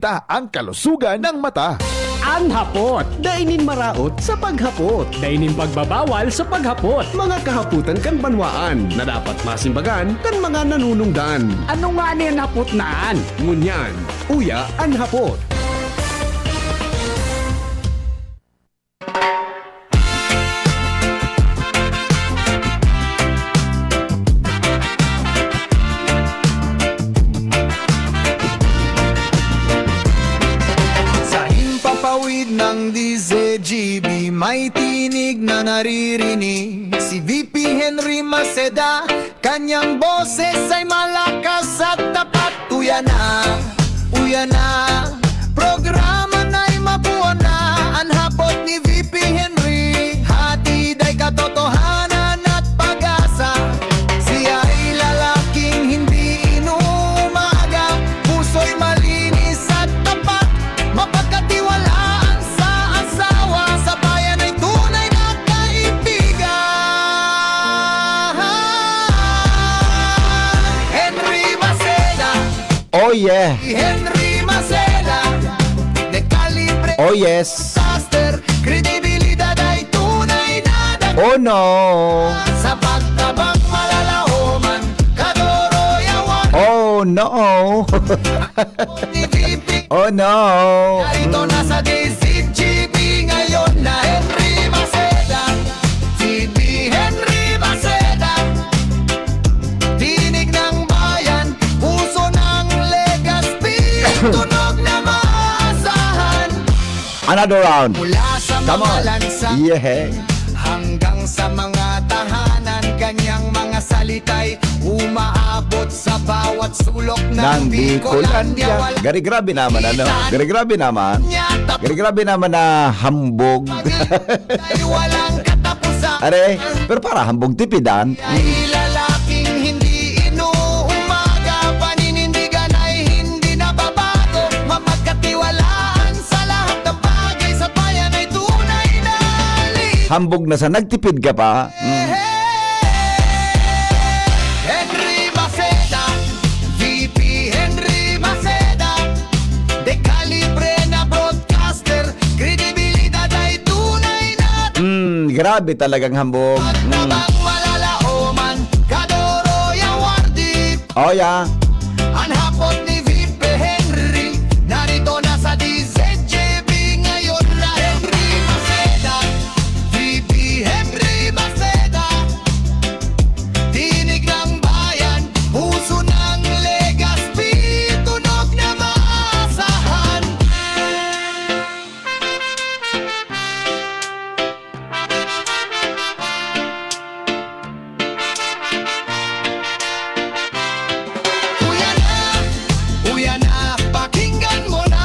ang kalusugan ng mata. Ang hapot, dainin maraot sa paghapot. Dainin pagbabawal sa paghapot. Mga kahaputan kan banwaan na dapat masimbagan kan mga nanunungdan. Ano nga ni ang hapot naan? Ngunyan, uya ang hapot. Sa himpapawid ng DZGB, may tinig na naririnig. Si VP Henry Maceda, kanyang boses ay malakas at tapat. Uya na, programa na'y mabuo na. Ang hapot ni VP Henry, hatid ay katotohanan at pag-asa. Siya ay lalaking hindi inuumaga, puso'y malinis at tapat, mapagkatiwalaan sa asawa, sa bayan ay tunay na kaibigan. Henry Maceda, Oh yeah! Henry Maceda, de calibre Oh yes! master, kredibilidad ay tunay na Oh no! sa pagtabang malalahoman, kadoro yawan Oh no! ni VP. Oh no! Narito na sa DZGB ngayon na Henry Maceda, VP Henry Maceda, tinig ng bayan, puso ng Legazpi, tunog na maasahan, Another round! mula sa Come mga on! lansa Yeah! hanggang sa mga tahanan, kanyang mga salita'y umaabot sa bawat sulok ng Nang Bicolandia. Bicolandia. Gari grabe naman ano? Gari grabe naman. Niya Gari grabe naman na hambog. ay walang katapusan. Are, pero para hambog tipidan. Ay lalaking hindi inuumaga, paninindigan ay hindi nababago, mapagkatiwalaan sa lahat ng bagay, sa bayan ay tunay na liit. Hambog na sa nagtipid ka pa. Henry Maceda, VP Henry Maceda, de calibre na broadcaster, kredibilidad ay tunay na Grabe talagang hambog. tabang malalaoman, kadoro yawardi. Oh yeah. Ang hapot ni VP Henry, narito na sa DZGB ngayon na Henry Maceda, VP Henry Maceda, tinig ng bayan, puso ng Legazpi, tunog na maasahan. Uya na, pakinggan mo na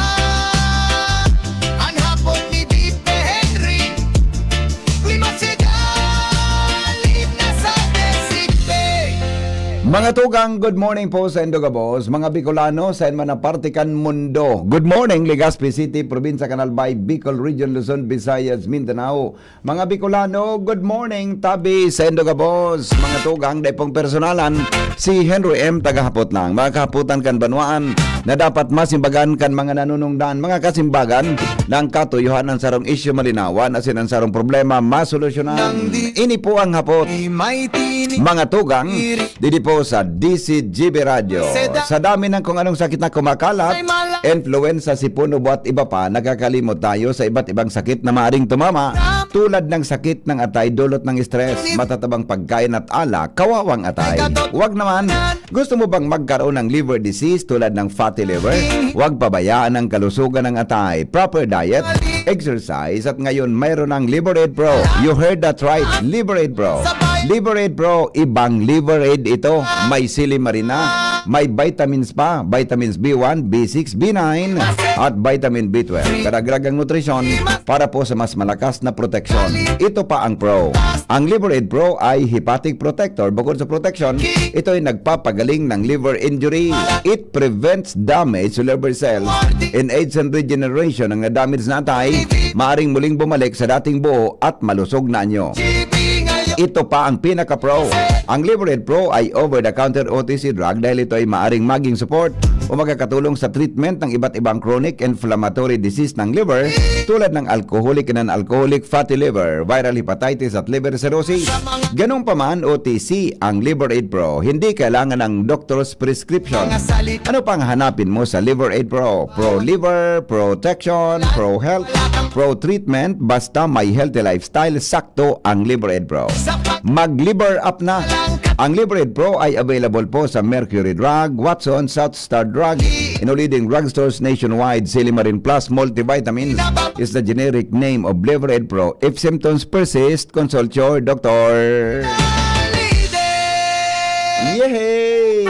ang hapon ni VP Henry. Uy, masigalim na sa desikpe. Mga tugang, good morning po sa Indogabos. Mga Bicolano, sa man na partikan mundo. Good morning, Legazpi City, Probinsya Canalbay, Bicol Region, Luzon, Visayas, Mindanao. Mga Bicolano, good morning, tabi sa Indogabos. Mga tugang, daipong personalan, si Henry M. tagahapot lang. Mga kahaputan kan banwaan na dapat masimbagan kan mga nanunungdan. Mga kasimbagan ng katuyuhan ng sarong isyu malinawan, asin ang sarong problema masolusyonan. Ini po ang hapot. May tinig Mga tugang, didi po sa DCGB Radio. Sa dami ng kung anong sakit na kumakalat, influenza, sipon, ubo at iba pa, nakakalimot tayo sa iba't ibang sakit na maaring tumama. Tulad ng sakit ng atay, dulot ng stress, matatabang pagkain at alak, kawawang atay. Huwag naman, gusto mo bang magkaroon ng liver disease tulad ng fatty liver? Huwag pabayaan ang kalusugan ng atay. Proper diet, exercise, at ngayon mayroon ng Liberate Pro. You heard that right, Liberate Pro. Liberate Pro, ibang Liberate ito. May silimarina, may vitamins pa, vitamins B1, B6, B9, at vitamin B12. Karagdagang nutrisyon para po sa mas malakas na proteksyon. Ito pa ang Pro. Ang Liberate Pro ay hepatic protector. Bukod sa protection, ito ay nagpapagaling ng liver injury. It prevents damage to liver cells. In age and regeneration, ang na-damage na atay, maaring muling bumalik sa dating buo at malusog na anyo. Ito pa ang pinaka-pro. Ang Liberate Pro ay over-the-counter OTC drug dahil ito ay maaring maging support o magkakatulong sa treatment ng iba't ibang chronic inflammatory disease ng liver tulad ng alcoholic and non-alcoholic fatty liver, viral hepatitis at liver cirrhosis. Ganun pa man, OTC ang Liver Aid Pro. Hindi kailangan ng doctor's prescription. Ano pang hanapin mo sa Liver Aid Pro? Pro Liver, Protection, Pro Health, Pro Treatment, basta may healthy lifestyle, sakto ang Liver Aid Pro. Mag-liver up na! Ang Liver Aid Pro ay available po sa Mercury Drug, Watson, South Star Drug, in all leading drugstores nationwide. Silimarin Plus Multivitamins is the generic name of Liver Aid Pro. If symptoms persist, consult your doctor. Yehey!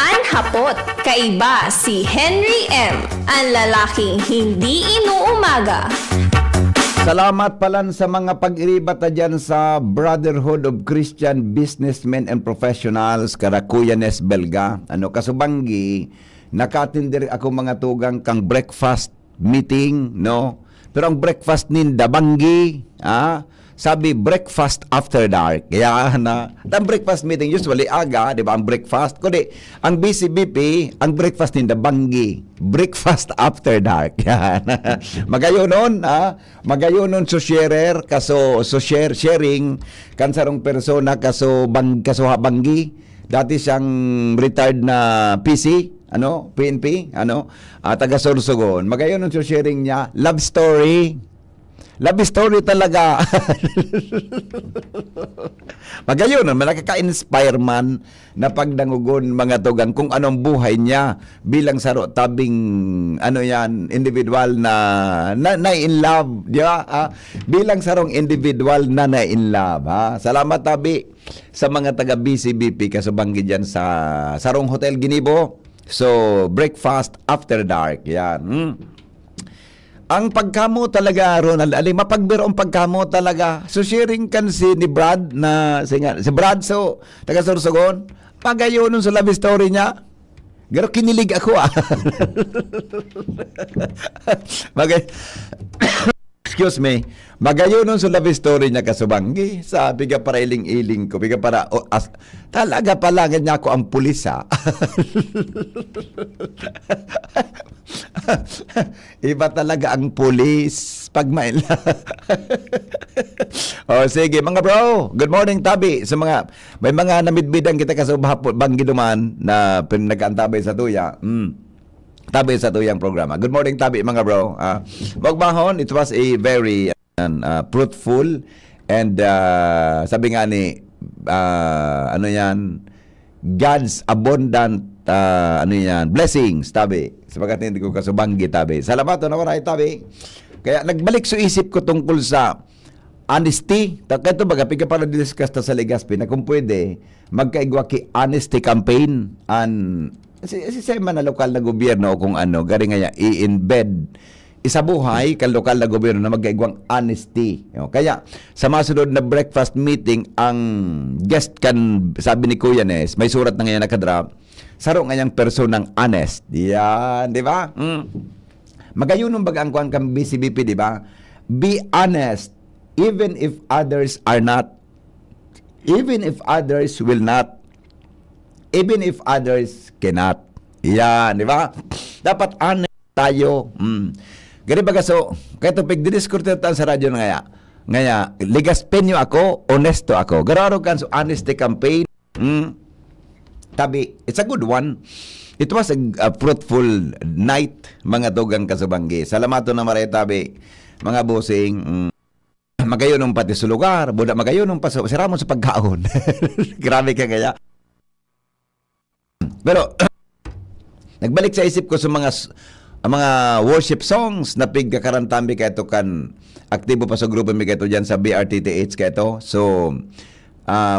Ang hapot, kaiba si Henry M. Ang lalaking hindi inuumaga. Salamat palan sa mga pag-iribata dyan sa Brotherhood of Christian Businessmen and Professionals, Karakuyanes, Belga. Kasubanggi, nakatindir ako mga tugang kang breakfast meeting, no? Pero ang breakfast ninda, banggi, sabi breakfast after dark. Kaya ang breakfast meeting usually aga, di ba? Ang breakfast. Kundi, ang BCBP, ang breakfast ninda, banggi. Breakfast after dark. Yan. Magayon nun, magayon nun so sharer, kaso so sharing, kansarong persona, kaso banggi. Dati siyang retired na PC, PNP, taga Sorsogon. Magayon nun so sharing niya, love story. Love story talaga. Magayon, nakaka-inspire man na pagdangugon mga tugang kung anong buhay niya bilang saro tabing individual na in love, di ba? Bilang sarong individual na in love, ha? Salamat tabi sa mga taga BCBP kasubanggi diyan sa Sarong Hotel Ginibo. So, breakfast after dark. Yan. Ang pagkamo talaga, Ronald Ali, mapagbiro ang pagkamo talaga. So sharing kan ni Brad si Brad taga Sorsogon, pagayonon sa love story niya. Pero kinilig ako Excuse me. Magayonon sa love story niya kasubanggi. Sabi ka para iling-iling ko. Biga para, talaga pala niya ako ang pulis Iba talaga ang pulis pag may sige mga bro, good morning tabi sa may mga namidbidan kita kasubhapon banggi duman na pinag-antabay sa tuya. Tabi sa tuyang programa. Good morning tabi mga bro. Magbahon, it was a very fruitful and sabi nga ni God's abundant blessings tabi. Sabagat hindi ko kasubanggi tabi. Salamat na maray tabi. Kaya nagbalik sa isip ko tungkol sa honesty. Ito baga pika para discuss ta sa Legazpi na kung pwede magkaigwa ki honesty campaign sa man na lokal na gobyerno o kung gari nga i-embed isabuhay kan lokal na gobyerno na magkaigwang honesty. Kaya sa masunod na breakfast meeting ang guest kan sabi ni Kuya Nes, may surat na ngayon nakadrop, saro ngayang personang honest. Yan, di ba? Magayunon baga ang kuan kang BCBP, di ba? Be honest even if others are not, even if others will not, even if others cannot. Yan, di ba? Dapat honest tayo. Gani baga kaya ito pagdidiskurte sa radyo na ngaya, ligaspenyo ako, honesto ako. Gararo kan so honesty campaign. Tabi, it's a good one. It was a fruitful night, mga tugang kasubanggi. Salamato na maray tabi, mga bossing. Magayon pati sa lugar, buda magayon pa sa siramon sa pagkaon. Grabe ka kaya. Pero nagbalik sa isip ko sa mga worship songs na pigkakarantambi kaya ito kan aktibo pa sa grupo mi kaya ito dyan sa BRTTH kaya ito. So,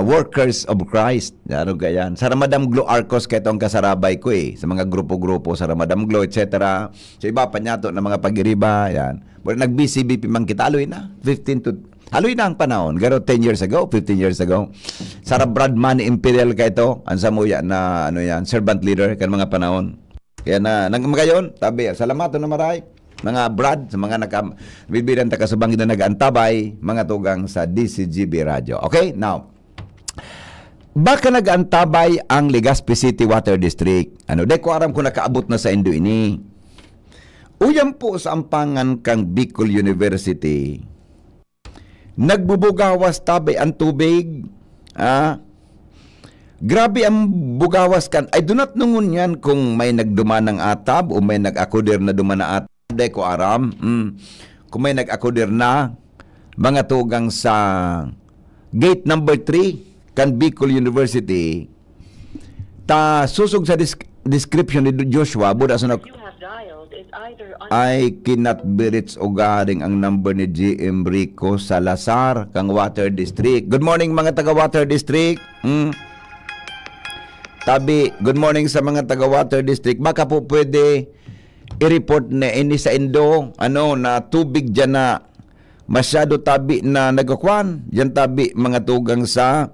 Workers of Christ. Ano ganyan? Sa Ramadam Glo Arcos kaya ito ang kasarabay ko sa mga grupo-grupo sa Ramadam Glo, etc. So, iba pa niya na mga pag-iriba. Yan. Pero nag-BCBP man kita, aloy na. Aloy na ang panahon. Garo 10 years ago, 15 years ago. Sarah Bradman Imperial kaya ito. Ang samuya na servant leader kan mga panahon. Kaya magayon, tabi, salamato na maray. Mga Brad, sa mga bibidan takasubangin na nag-antabay, mga tugang sa DCGB Radio. Okay, now, baka nag-antabay ang Legazpi City Water District. Ano, dahil ko aram kung nakaabot na sa Indo ini. Uyang po sa ampangan kang Bicol University. Nagbubugawas tabay ang tubig. Grabe ang bugawas kan. I do not nungun yan kung may nagduman ng atab o may nag-akudir na duman na atab. Dahil ko aram. Kung may nag-akudir na, mga tugang sa gate number 3 kan Bicol University, ta susog sa description ni Joshua, buda sa I cannot be reached o garing ang number ni GM Rico Salazar kang Water District. Good morning mga taga Water District. Tabi, good morning sa mga taga Water District. Baka po pwede i-report na ini sa Indo, na tubig dyan na masyado tabi na nagkakwan. Dyan tabi mga tugang sa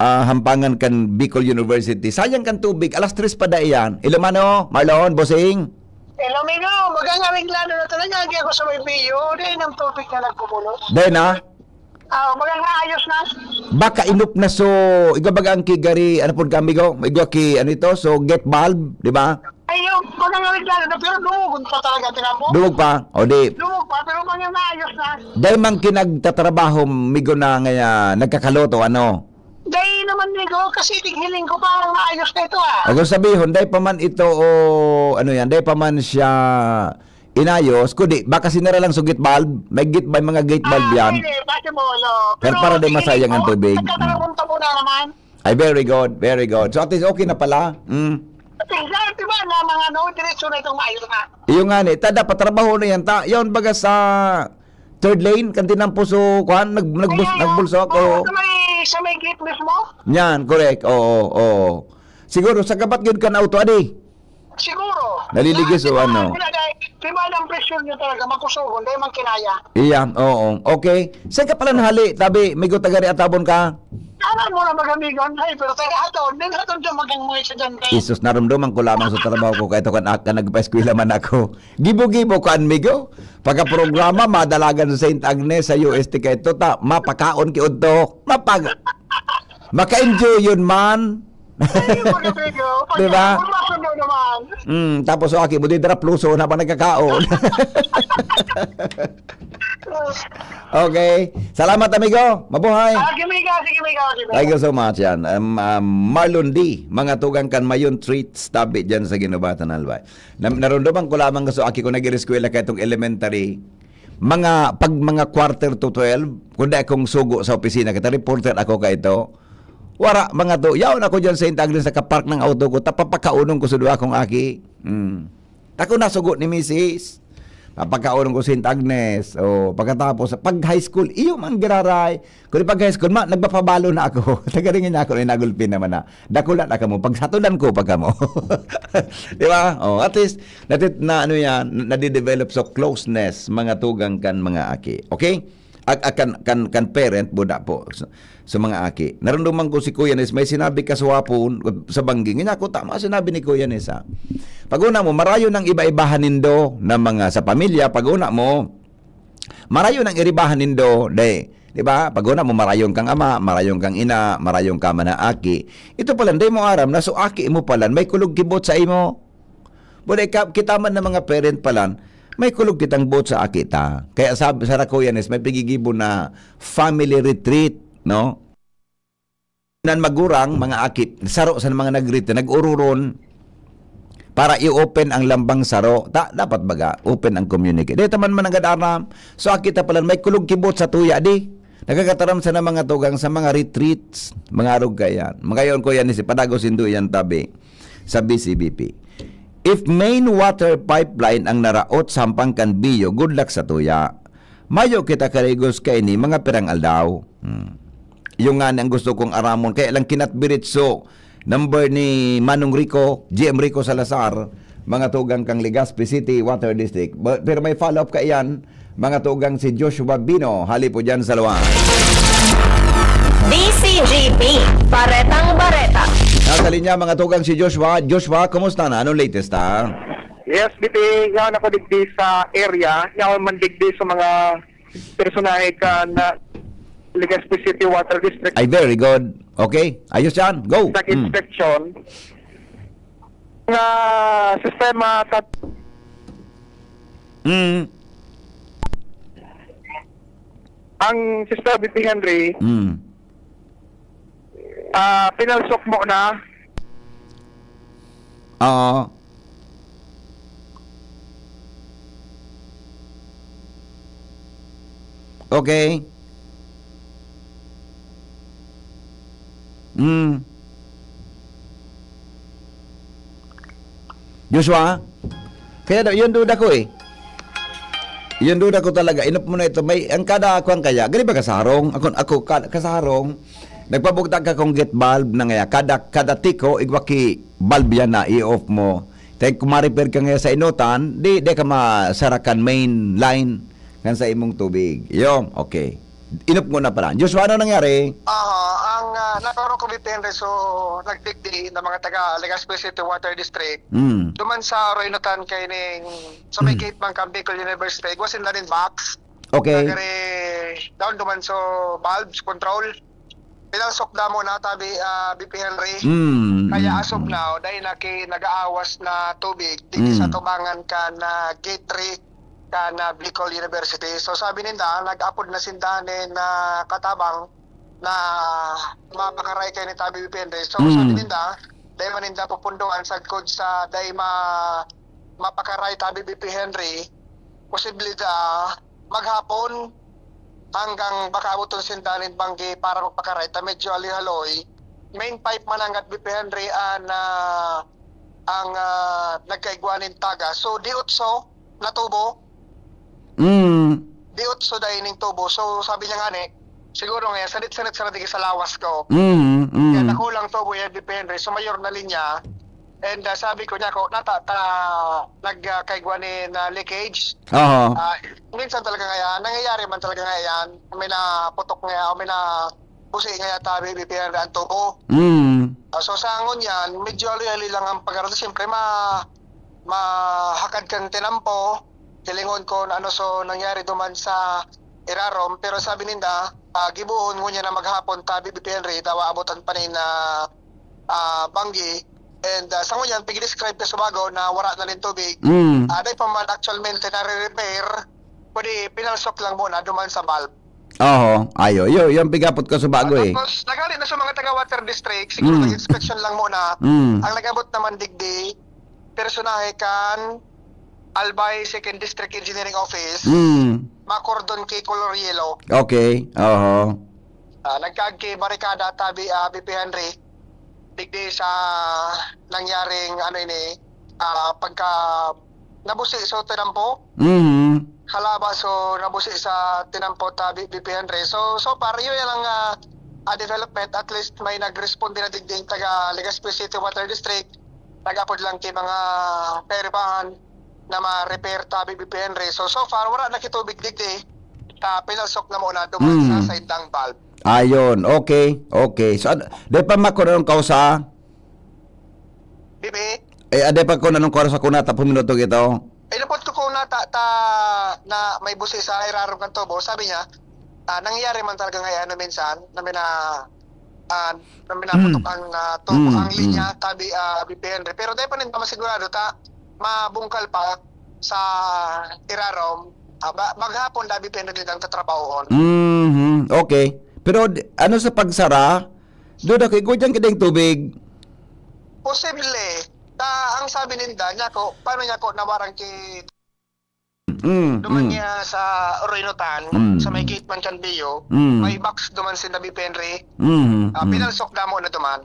hampangan kan Bicol University. Sayang kan tubig. Alas 3 pa da iyan. Ilumano, Marlon, Bossing. Ilomino, magangawing lalo na talaga. Hindi ako sa may biyo. Dahil ng tubig na nagpumulot. Dahil na? Magangayos na. Baka inup na so, igabagang kigari, ano po kami ko? Igwa ki, ano ito? So, get bulb, di ba? Ayun, magangawing lalo na. Pero dumugod pa talaga. Tingnan mo. Dumog pa? O di, Dumug pa, pero magangayos na. dahil man kinagtatrabaho, migo na nga nagkakaloto, ano? Dahil naman nigo, kasi tighiling ko parang naayos na ito Ako sabihin, dahil pa man ito, dahil pa man siya inayos, kundi, baka sinara lang sa gate bulb, may mga gate bulb yan. Hindi, bakit mo, no? Pero para di masayang ang tubig. Nagkatarapunta mo na naman. Ay, very good, very good. So, at least okay na pala. Tingnan, di ba, na mga diretso na itong maayos na. Iyo nga ni, dapat trabaho na yan. Yun baga sa third lane, kantinang puso, nagbulsok. Oo, sa may gate mismo. Yan, correct. Oo. Siguro, sa kapat yun ka na auto, adi. Siguro. Naliligis o ano? Diba ang pressure nyo talaga, makusuhon, dahil man kinaya. Iya, oo. Okay. Saan ka pala nahali? Tabi, may gutagari atabon ka? Alam mo na magamigon, ay, pero taga aton, din aton dyan magang mga estudyante. Isus, naramdaman ko lamang sa trabaho ko kahit ako nagpa-eskwela man ako. Gibo-gibo ko anmigo. Pagka-programa, madalagan sa St. Agnes sa UST kay ito, mapakaon ki udto. Maka-enjoy yun man. Ay, magabigo. Diba? Masundo naman. Tapos o aki, buti dara pluso na pa nagkakaon. Okay. Salamat, amigo. Mabuhay. Sige, Miga. Thank you so much yan. Marlon D. Mga tugang kan mayon treats tabi dyan sa Ginubatan Albay. Narunduman ko lamang kaso aki ko nag-ireskwela kay itong elementary. Mga quarter to 12, kundi akong sugo sa opisina, kita reporter ako kay ito. Wara, mga to. Yaon ako dyan sa St. Agnes sa kapark ng auto ko. Tapapakaunong ko sa duwa kong aki. Ako nasugo ni Mrs. Papakaunong ko sa St. Agnes. Pagkatapos, pag high school, iyo man giraray. Kung pag high school, nagpapabalo na ako. Tagaringin na ako, nagulpin naman na. Dakulat na ka mo. Pagsatulan ko pagka mo. Di ba? At least, nadidevelop so closeness, mga tugang kan mga aki. Okay? Kan parent, buda po. Sa mga aki. Naramdaman ko si Kuya Nes, may sinabi kaswapon sa bangging. Nga ako, tama sinabi ni Kuya Nes, ha? Pag-una mo, marayo ng iba-ibahan nindo na mga sa pamilya. Pag-una mo, marayo ng iribahan nindo, di ba? Pag-una mo, marayong kang ama, marayong kang ina, marayong ka man na aki. Ito pala, di mo aram na so aki mo pala, may kulog kibot sa imo. Buday kita man ng mga parent pala, may kulog kitang bot sa akita. Kaya sabi sa Kuya Nes, may pigigibo na family retreat, no? Nan magurang mga akit, saro sa mga nag-retreat, nag-ururon para i-open ang lambang saro. Dapat baga, open ang community. Dito man agad-aram. So akita pala, may kulog kibot sa tuya, di? Nagkakataram sa mga tugang sa mga retreats, mga arog kayan. Magayon ko yan, Padagos Hindu yan tabi sa BCBP. If main water pipeline ang naraot sa hampangkan biyo, good luck sa tuya. Mayo kita karigos kay ni mga pirang aldaw. Yung nga ang gusto kong aramon. Kaya lang kinatbiritso, number ni Manong Rico, GM Rico Salazar, mga tugang kang Legazpi City Water District. Pero may follow-up ka iyan, mga tugang si Joshua Bino. Hali po dyan sa luwan. DCGP, Baretang Bareta. Nasa linya mga tugang si Joshua. Joshua, kumusta na? Anong latest ha? Yes, biti nga ako digdi sa area, nga ako man digdi sa mga personahe ka na Legazpi City Water District. Ay, very good. Okay, ayos yan. Go. sa inspection nga sistema sa Mm. ang Sister BP Henry Mm. pinalsok mo na Oo. Okay. Mm. Joshua, kaya yun duda ko eh. Yun duda ko talaga. Inop mo na ito. May, ang kada ako ang kaya. Gani ba kasarong? Ako kasarong. Nagpabugtag ka kong get bulb na nga. Kada tiko, igwaki bulb yan na i-off mo. Tay kumarepair ka nga sa inutan, di ka masarakan main line kan sa imong tubig. Yung, okay. Inop mo na pala. Joshua, ano nangyari? Ang nakaro ko BP Henry, so nagdigdi ng mga taga Legazpi City Water District. Mm. Duman sa Roynotan kay ning sa may gate man kang Bicol University, igwasin na rin box. Okay. Nagari down duman so bulbs control. Pinalsok na mo na tabi BP Henry. Mm. Kaya as of now, dahil nag-aawas na tubig, dito sa tubangan ka na gate 3 ka na Bicol University. So sabi ninda, nag-upload na sindanin na katabang na mapakaray kayo ni Tabi BP Henry. So sabi ninda, dahil maninda pupundungan sa code sa dahil mapakaray Tabi BP Henry, posible da maghapon hanggang baka abuton sindanin banggi para magpakaray ta medyo alihaloy. Main pipe man ang at BP Henry na ang nagkaigwanin taga. So diutso na tubo. Mm. Diutso dahil ning tubo. So sabi niya nga siguro ngayon, sanit-sanit sa natigil sa lawas ko. Mm. Kaya Mm. nakulang tubo yan, BP Henry. So mayor na linya. And sabi ko niya ko, nagkaigwanin na leakage. Oo. Minsan talaga ngayon, nangyayari man talaga ngayon, may naputok ngayon, may na pusi ngayon tabi, BP Henry, ang tubo. Mm. So sa angon yan, medyo ali-ali lang ang pag-aral. Siyempre, mahakad kang tinampo. Hilingon ko na ano so nangyari duman sa Irarom. Pero sabi ninda, gibuhon mo niya na maghapon tabi BP Henry, tawa abutan pa rin na banggi. And sa ngunyan, pag-describe ka sa bago na wala na rin tubig. Mm. Dahil pa man actualmente na re-repair, pwede pinalsok lang muna duman sa valve. Oo. Ayo. Yung pigapot ko sa bago eh. Tapos, nagali na sa mga taga-water district, siguro nag-inspection lang muna. Mm. Ang nag-abot naman digdi, personahe kan Albay 2nd District Engineering Office, Mm. makordon kay color yellow. Okay. Oo. Nagkag kay barikada tabi BP Henry, digdi sa nangyaring pagka nabusi so tinampo. Mm. Halaba so nabusi sa tinampo tabi BP Henry. So para yun lang development, at least may nag-respond din na digding taga Legazpi City Water District. Nag-upload lang kay mga peribahan na ma-repair tabi BP Henry. So far wala na kitubig digdi. Pinalsok na muna duman sa indang valve. Ayon. Okay. So, di pa makunan ng kausa? Bibi, Ade pa ko nanong kausa kunata puminuto ito. inupot ko kung na may busi sa Irarom kan tubo. Sabi niya, nangyayari man talaga ngayon minsan na may naputok ang tubo, ang linya tabi BP Henry. Pero dahil pa rin masigurado mabungkal pa sa Irarom, maghapon da BP Henry ang tatrabahoon. Mhm. Okay. Pero ano sa pagsara? Doon ako igudyan kideng tubig. Posible. Ang sabi ninda niya ko, paano niya ko nawarang ki duman niya sa Roynotan, sa may gate man kan Bio, may box duman si BP Henry. Pinalsok na mo na duman.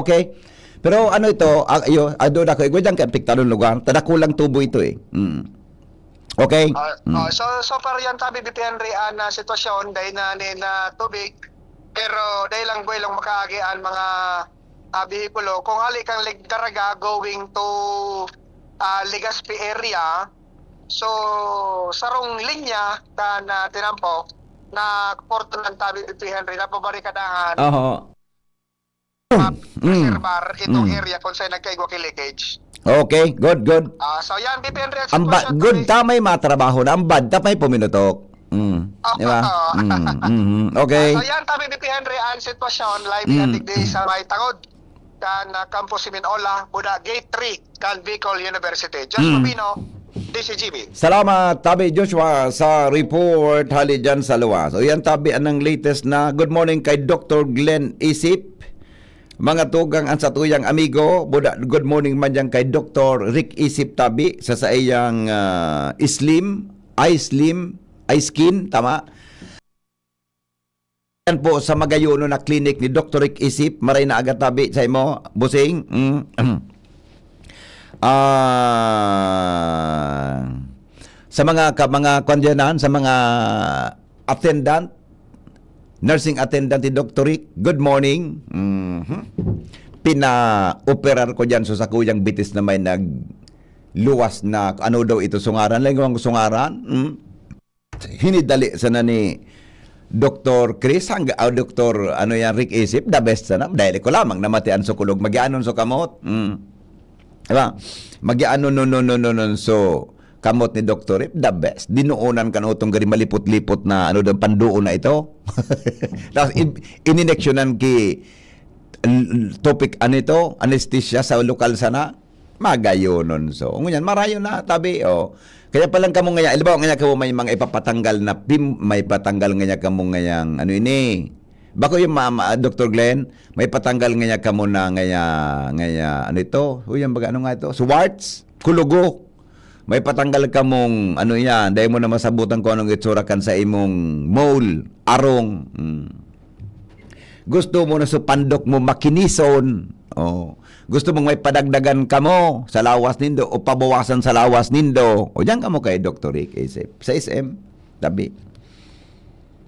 Okay. Pero ano ito, doon ako igudyan kay apektadong lugar. Tadakulang tubo ito eh. Okay. So far yan tabi BP Henry na sitwasyon dahil na tubig, pero dahil lang boy lang makaagian mga bihikulo kung hali kang Daraga going to Legazpi area. So sarong linya na tinampo na porto ng tabi BP Henry na pabarikadahan Oo. reservoir itong area kung saan nagkaigwa kay leakage. Okay, good. So yan BP Henry Ang good tamay matrabaho na, ang bad tamay puminutok. Di ba? Okay. So yan, tabi BP Henry, ang sitwasyon, live yan digdi sa may tangod kan Campus Siminola, Buda Gate 3, kan Bicol University. Just Rubino, DCGB. Salamat, Tabi Joshua, sa report hali dyan sa luwas. O yan, Tabi, anong latest na good morning kay Dr. Glenn Isip. Mga tugang ang satuyang amigo, good morning man dyan kay Dr. Rick Isip Tabi sa iyang eye skin, tama? Yan po sa Magayono na clinic ni Dr. Rick Isip, maray na agad Tabi sa imo, busing. Sa mga kondyanan, sa mga attendant, nursing attendant ni Dr. Rick, good morning. Pina-operar ko dyan so sa kuyang bitis na may nagluwas na ano daw ito sungaran. Lang sungaran. Hinidali sana ni Dr. Chris Dr. Rick Isip, the best sana. Dahil ko lamang namatian so kulog. Magianon so kamot. Diba? Magianon so kamot ni Dr. Rip, the best. Dinuunan ka na itong gari malipot-lipot na panduon na ito. Tapos inineksyonan ki topic anesthesia sa lokal sana. Magayonon so. Ngunyan, marayo na, Tabi. Kaya palang kamo ngaya, ilabaw ngaya kamo may mga ipapatanggal na may patanggal ngaya kamo ngayang bako yung Dr. Glenn, may patanggal ngaya kamo na ngaya Uyan baga nga ito? Swarts, kulugo. May patanggal ka mong dahil mo na masabutan ko anong itsura kan sa imong mole, arong. Gusto mo na sa pandok mo makinison. Gusto mong may padagdagan ka mo sa lawas nindo o pabawasan sa lawas nindo. O diyan ka mo kay Dr. Rick Isip. Sa SM, Tabi.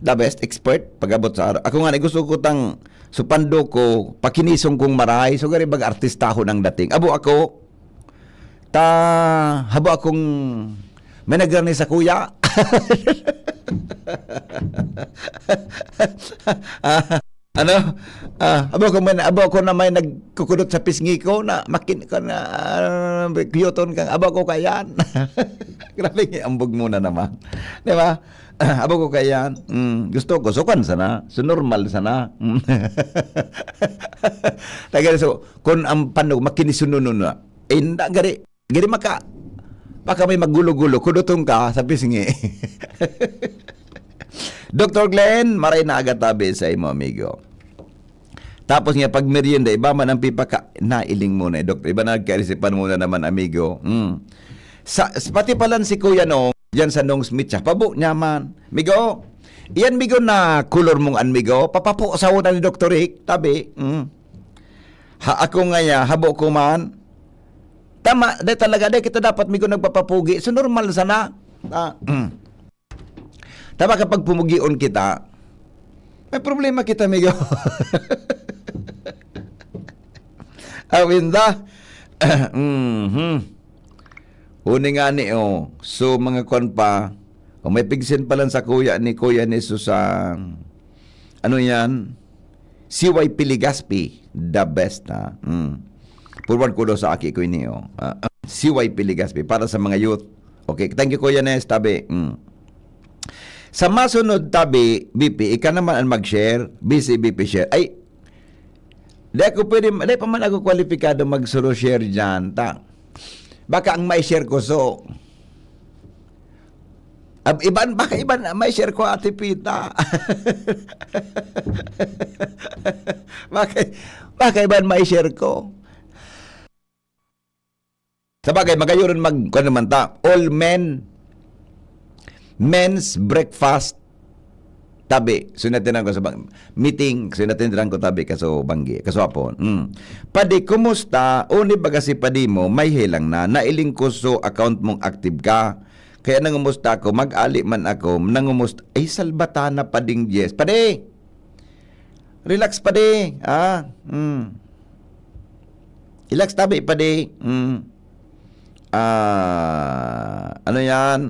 The best expert pagabot sa araw. Ako nga gusto ko tang supando ko pakinisong kong maray so gari bag artistaho ng dating. Abo ako habo akong may nagrani sa kuya. Abo ako na may nagkukudot sa pisngi ko na makin ka na kyoton kang abo ko kayan. Grabe nga ambog muna naman. Di ba? Abo ko kayan. Gusto ko sukan sana. So normal sana. Tagay so kun ang panog makinisununo na. Inda gari baka may magulo-gulo, kudutong ka sa pisngi. Dr. Glenn, maray na agad Tabi sa imo, amigo. Tapos nga, pag merienda, iba man ang pipaka, nailing muna, Doktor. Iba na nagkaisipan muna naman, amigo. Pati palan si Kuya Nong, dyan sa Nong Smith siya, pabo niya man. Migo, iyan, migo na kulor mong anmigo, papapo sa una ni Dr. Rick, Tabi. Ako nga habo ko man, tama, dahil talaga, dahil kita dapat migo nagpapapugi. So, normal sana. Tama kapag pumugion kita, may problema kita, migo. Awinda. Uni nga ni, So, mga kon pa, may pigsin pa lang sa kuya ni Susan. Yan? CY Piligaspi, the best, ha? Forward ko daw sa aki ko ini CY Piligaspi para sa mga youth. Okay, thank you Kuya Nes, Tabi. Sa masunod Tabi, BP, ika naman ang mag-share, busy BP share. Ay, di pa man ako kwalipikado mag-solo share dyan, ta. Baka ang may share ko so baka iban may share ko Ate Pita. baka iban may share ko. Sabagay, magayon naman ta. All men's breakfast Tabi. Sunatinan ko sa meeting. Sunatinan ko Tabi kaso banggi. Kaso apon. Padi, kumusta? Uni baga si Padi mo, may hilang na. Nailing ko so account mong active ka. Kaya nangumusta ako. Mag-ali man ako. Nangumusta. Ay, salbatana Pading yes. Padi! Relax Padi. Relax Tabi Padi. Yan?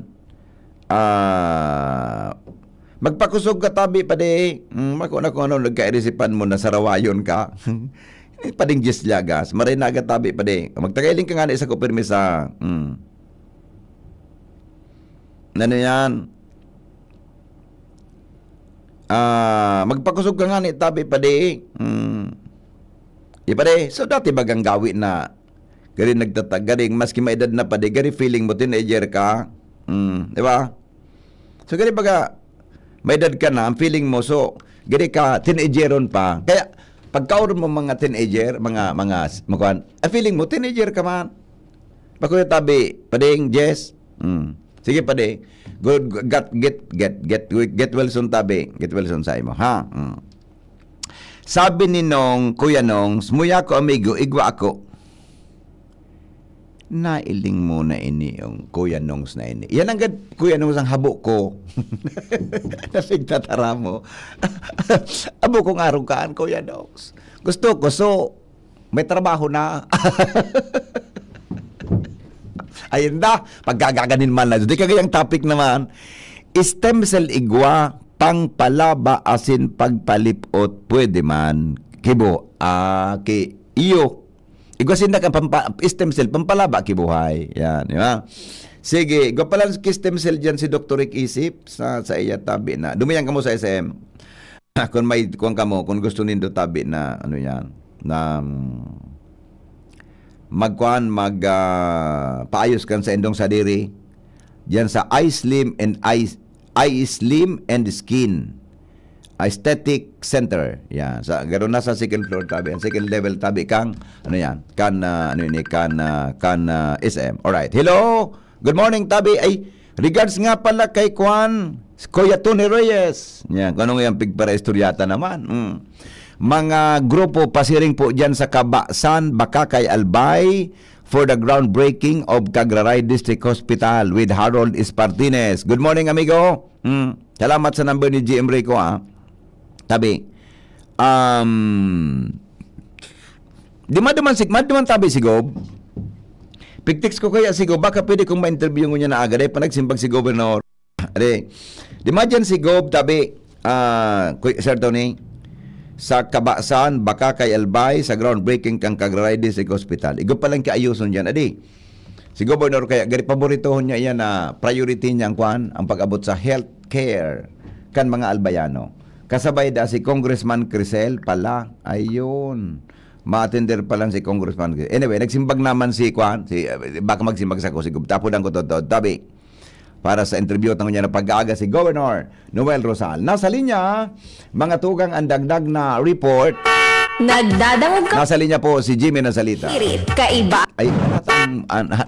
Magpakusog ka Tabi Padi. Mako na kung ano nagkairisipan mo na sarawayon ka. Pading Jis Llagas. Maray na agad Tabi Padi. Magtagailing ka nga na isa ko permisa. Yan? magpakusog ka nga ni tabi pa di. Ipade, so dati bagang gawi na gari nagtatag, gari maski maedad na pa di, gari feeling mo teenager ka. Di ba? So gari baga maedad ka na, ang feeling mo, so gari ka teenageron pa. Kaya pagkaon mo mga teenager, mga feeling mo teenager ka man. Bakuya tabi, pading Jess. Sige pade. Good, get well soon tabi. Get well soon sa imo, ha? Sabi ni nong Kuya Nong, smuya ko amigo, igwa ako. Nailing mo na ini yung Kuya Nongs na ini. Yan ang Kuya Nongs ang habo ko. Napigtatara mo. Abo kong arungkaan, Kuya Nongs. Gusto ko, so, may trabaho na. Ayun na, pagkagaganin man na. Di kagayang topic naman. Stem cell igwa, pangpalaba asin pagpalipot, pwede man. Kibo, ki iyo. Igwasin na ka stem cell, pampalaba kibuhay. Yan, di ba? Sige, igwa pala stem cell dyan si Dr. Rick Isip sa iya tabi na. Dumayang ka mo sa SM. Kung may kuwang ka mo, kung gusto nindo tabi na, ano yan, na paayos kan sa endong sadiri diyan sa Eye Slim and Skin Aesthetic Center. Yan, sa garo na sa second floor tabi, ang second level tabi kang ano yan, kan SM. All right. Hello. Good morning tabi. Ay, regards nga pala kay Kuan Kuya Tony Reyes. Yan, kanong yang pigpara istoryata naman. Mga grupo pasiring po dyan sa Kabasan, Bakakay, Albay for the groundbreaking of Cagraray District Hospital with Harold Espartines. Good morning, amigo. Salamat sa number ni GM Rico, Tabi. Di maduman tabi si Gob. Pigtix ko kaya si Gob, baka pwede kong ma-interview niya na agad, panagsimbag si Governor. Di dyan si Gob, tabi, Sir Tony, sa Kabasan, Bakakay, Albay, sa groundbreaking kang Cagraray District Hospital. Igo palang kaayuson dyan, adi. Si Governor kaya, gari paboritohon niya yan na priority niya ang pag-abot sa health care kan mga albayano. Kasabay da si Congressman Crisel pala, ayun. Ma-attender pa lang si Congressman Crisel. Anyway, nagsimbag naman si Kwan, baka magsimbag sa ko, si Tapodang ko to, tabi. Para sa interview tanong niya na pag-aaga si Governor Noel Rosal. Nasa linya, mga tugang ang dagdag na report. Nagdadamog ka Nasa linya po si Jimmy Nasalita. hirit. Kaiba. Ay,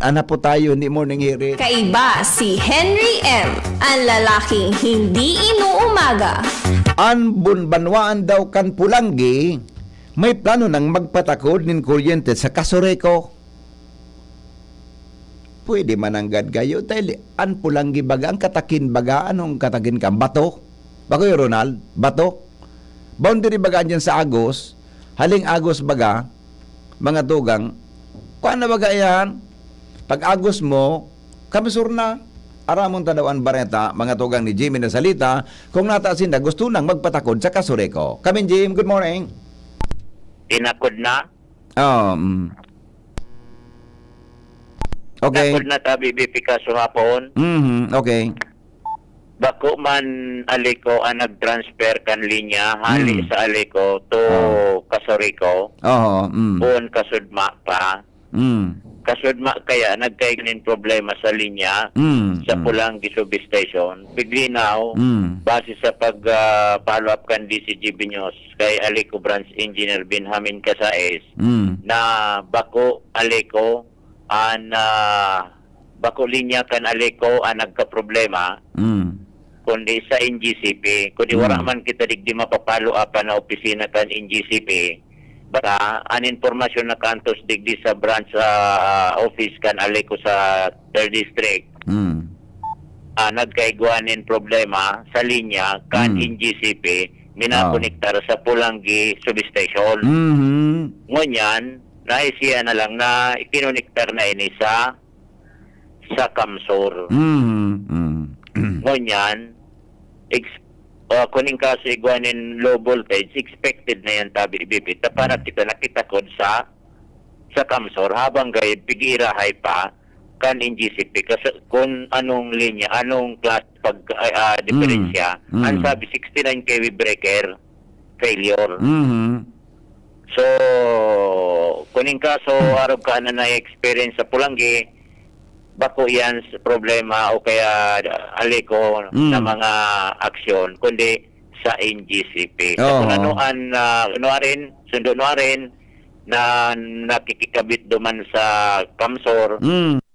anak po tayo, hindi morning hirit. Kaiba si Henry M. Ang lalaking hindi inuumaga. Banwaan daw kan Pulanggi, may plano nang magpatakod ng kuryente sa Kasoreko. Pwede mananggad kayo dahil Pulanggi baga, ang katakin baga, anong katakin ka? Bato? Bako yung Ronald? Bato? Boundary baga dyan sa Agos, haling Agos baga, mga tugang, kuan na baga yan? Pag Agos mo, kamisur na, aramong tadawaan bareta, mga tugang ni Jimmy Nasalita, kung nataasin na gusto nang magpatakod sa Kasureko. Kami Jim, good morning. Tinakod na. Okay. Tinakod na tabi bipika sa hapon. Okay. Bako man aliko ang nag-transfer kan linya hali sa aliko to Kasoriko. Buon kasudma pa. Kasudma kaya nagkaignin problema sa linya sa Pulanggi Substation. Biglinaw, base sa pag-follow up kan DCGB News kay Aliko Branch Engineer Benjamin Casaes na bako aliko bako linya kan aliko ang nagka-problema kundi sa NGCP. Kundi wala man kita digdi mapapalo up na opisina kan NGCP. Baka an informasyon na kantos digdi sa branch office kan aliko sa 3rd District. Nagkaiguanin problema sa linya kan NGCP minakonektar sa Pulanggi Substation. Ngunyan, naisiya na lang na ikinonektar na ini sa Kamsur. Ngunyan, kuning kaso iguanin low voltage, expected na yan tabi bibit. Para kita nakitakod sa Kamsur habang gayad pigirahay pa kan NGCP kasi kung anong linya, anong class diferensya. Ang sabi 69 kV breaker failure. So kuning kaso araw ka na experience sa Pulanggi, bako yan sa problema o kaya aliko na mga aksyon kundi sa NGCP. Sa kung anoan sundo na nakikikabit duman sa Kamsor,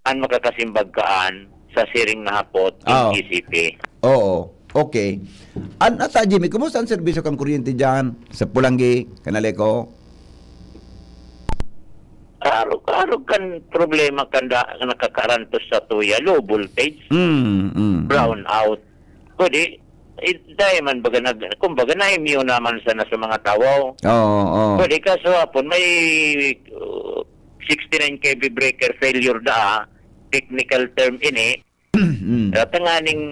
ang makakasimbagkaan sa siring na hapot NGCP. Oo. Okay. Ata Jimmy, kumusta ang serbisyo kang kuryente dyan sa Pulanggi, Kanaleko? Araw kan problema kanda nakakarantos sa tuya, low voltage, brown out. Pwede, dahil man baga kumbaga na-immune naman sana sa mga tawaw. Pwede kaso hapon may 69 kV breaker failure technical term ini. Tanganing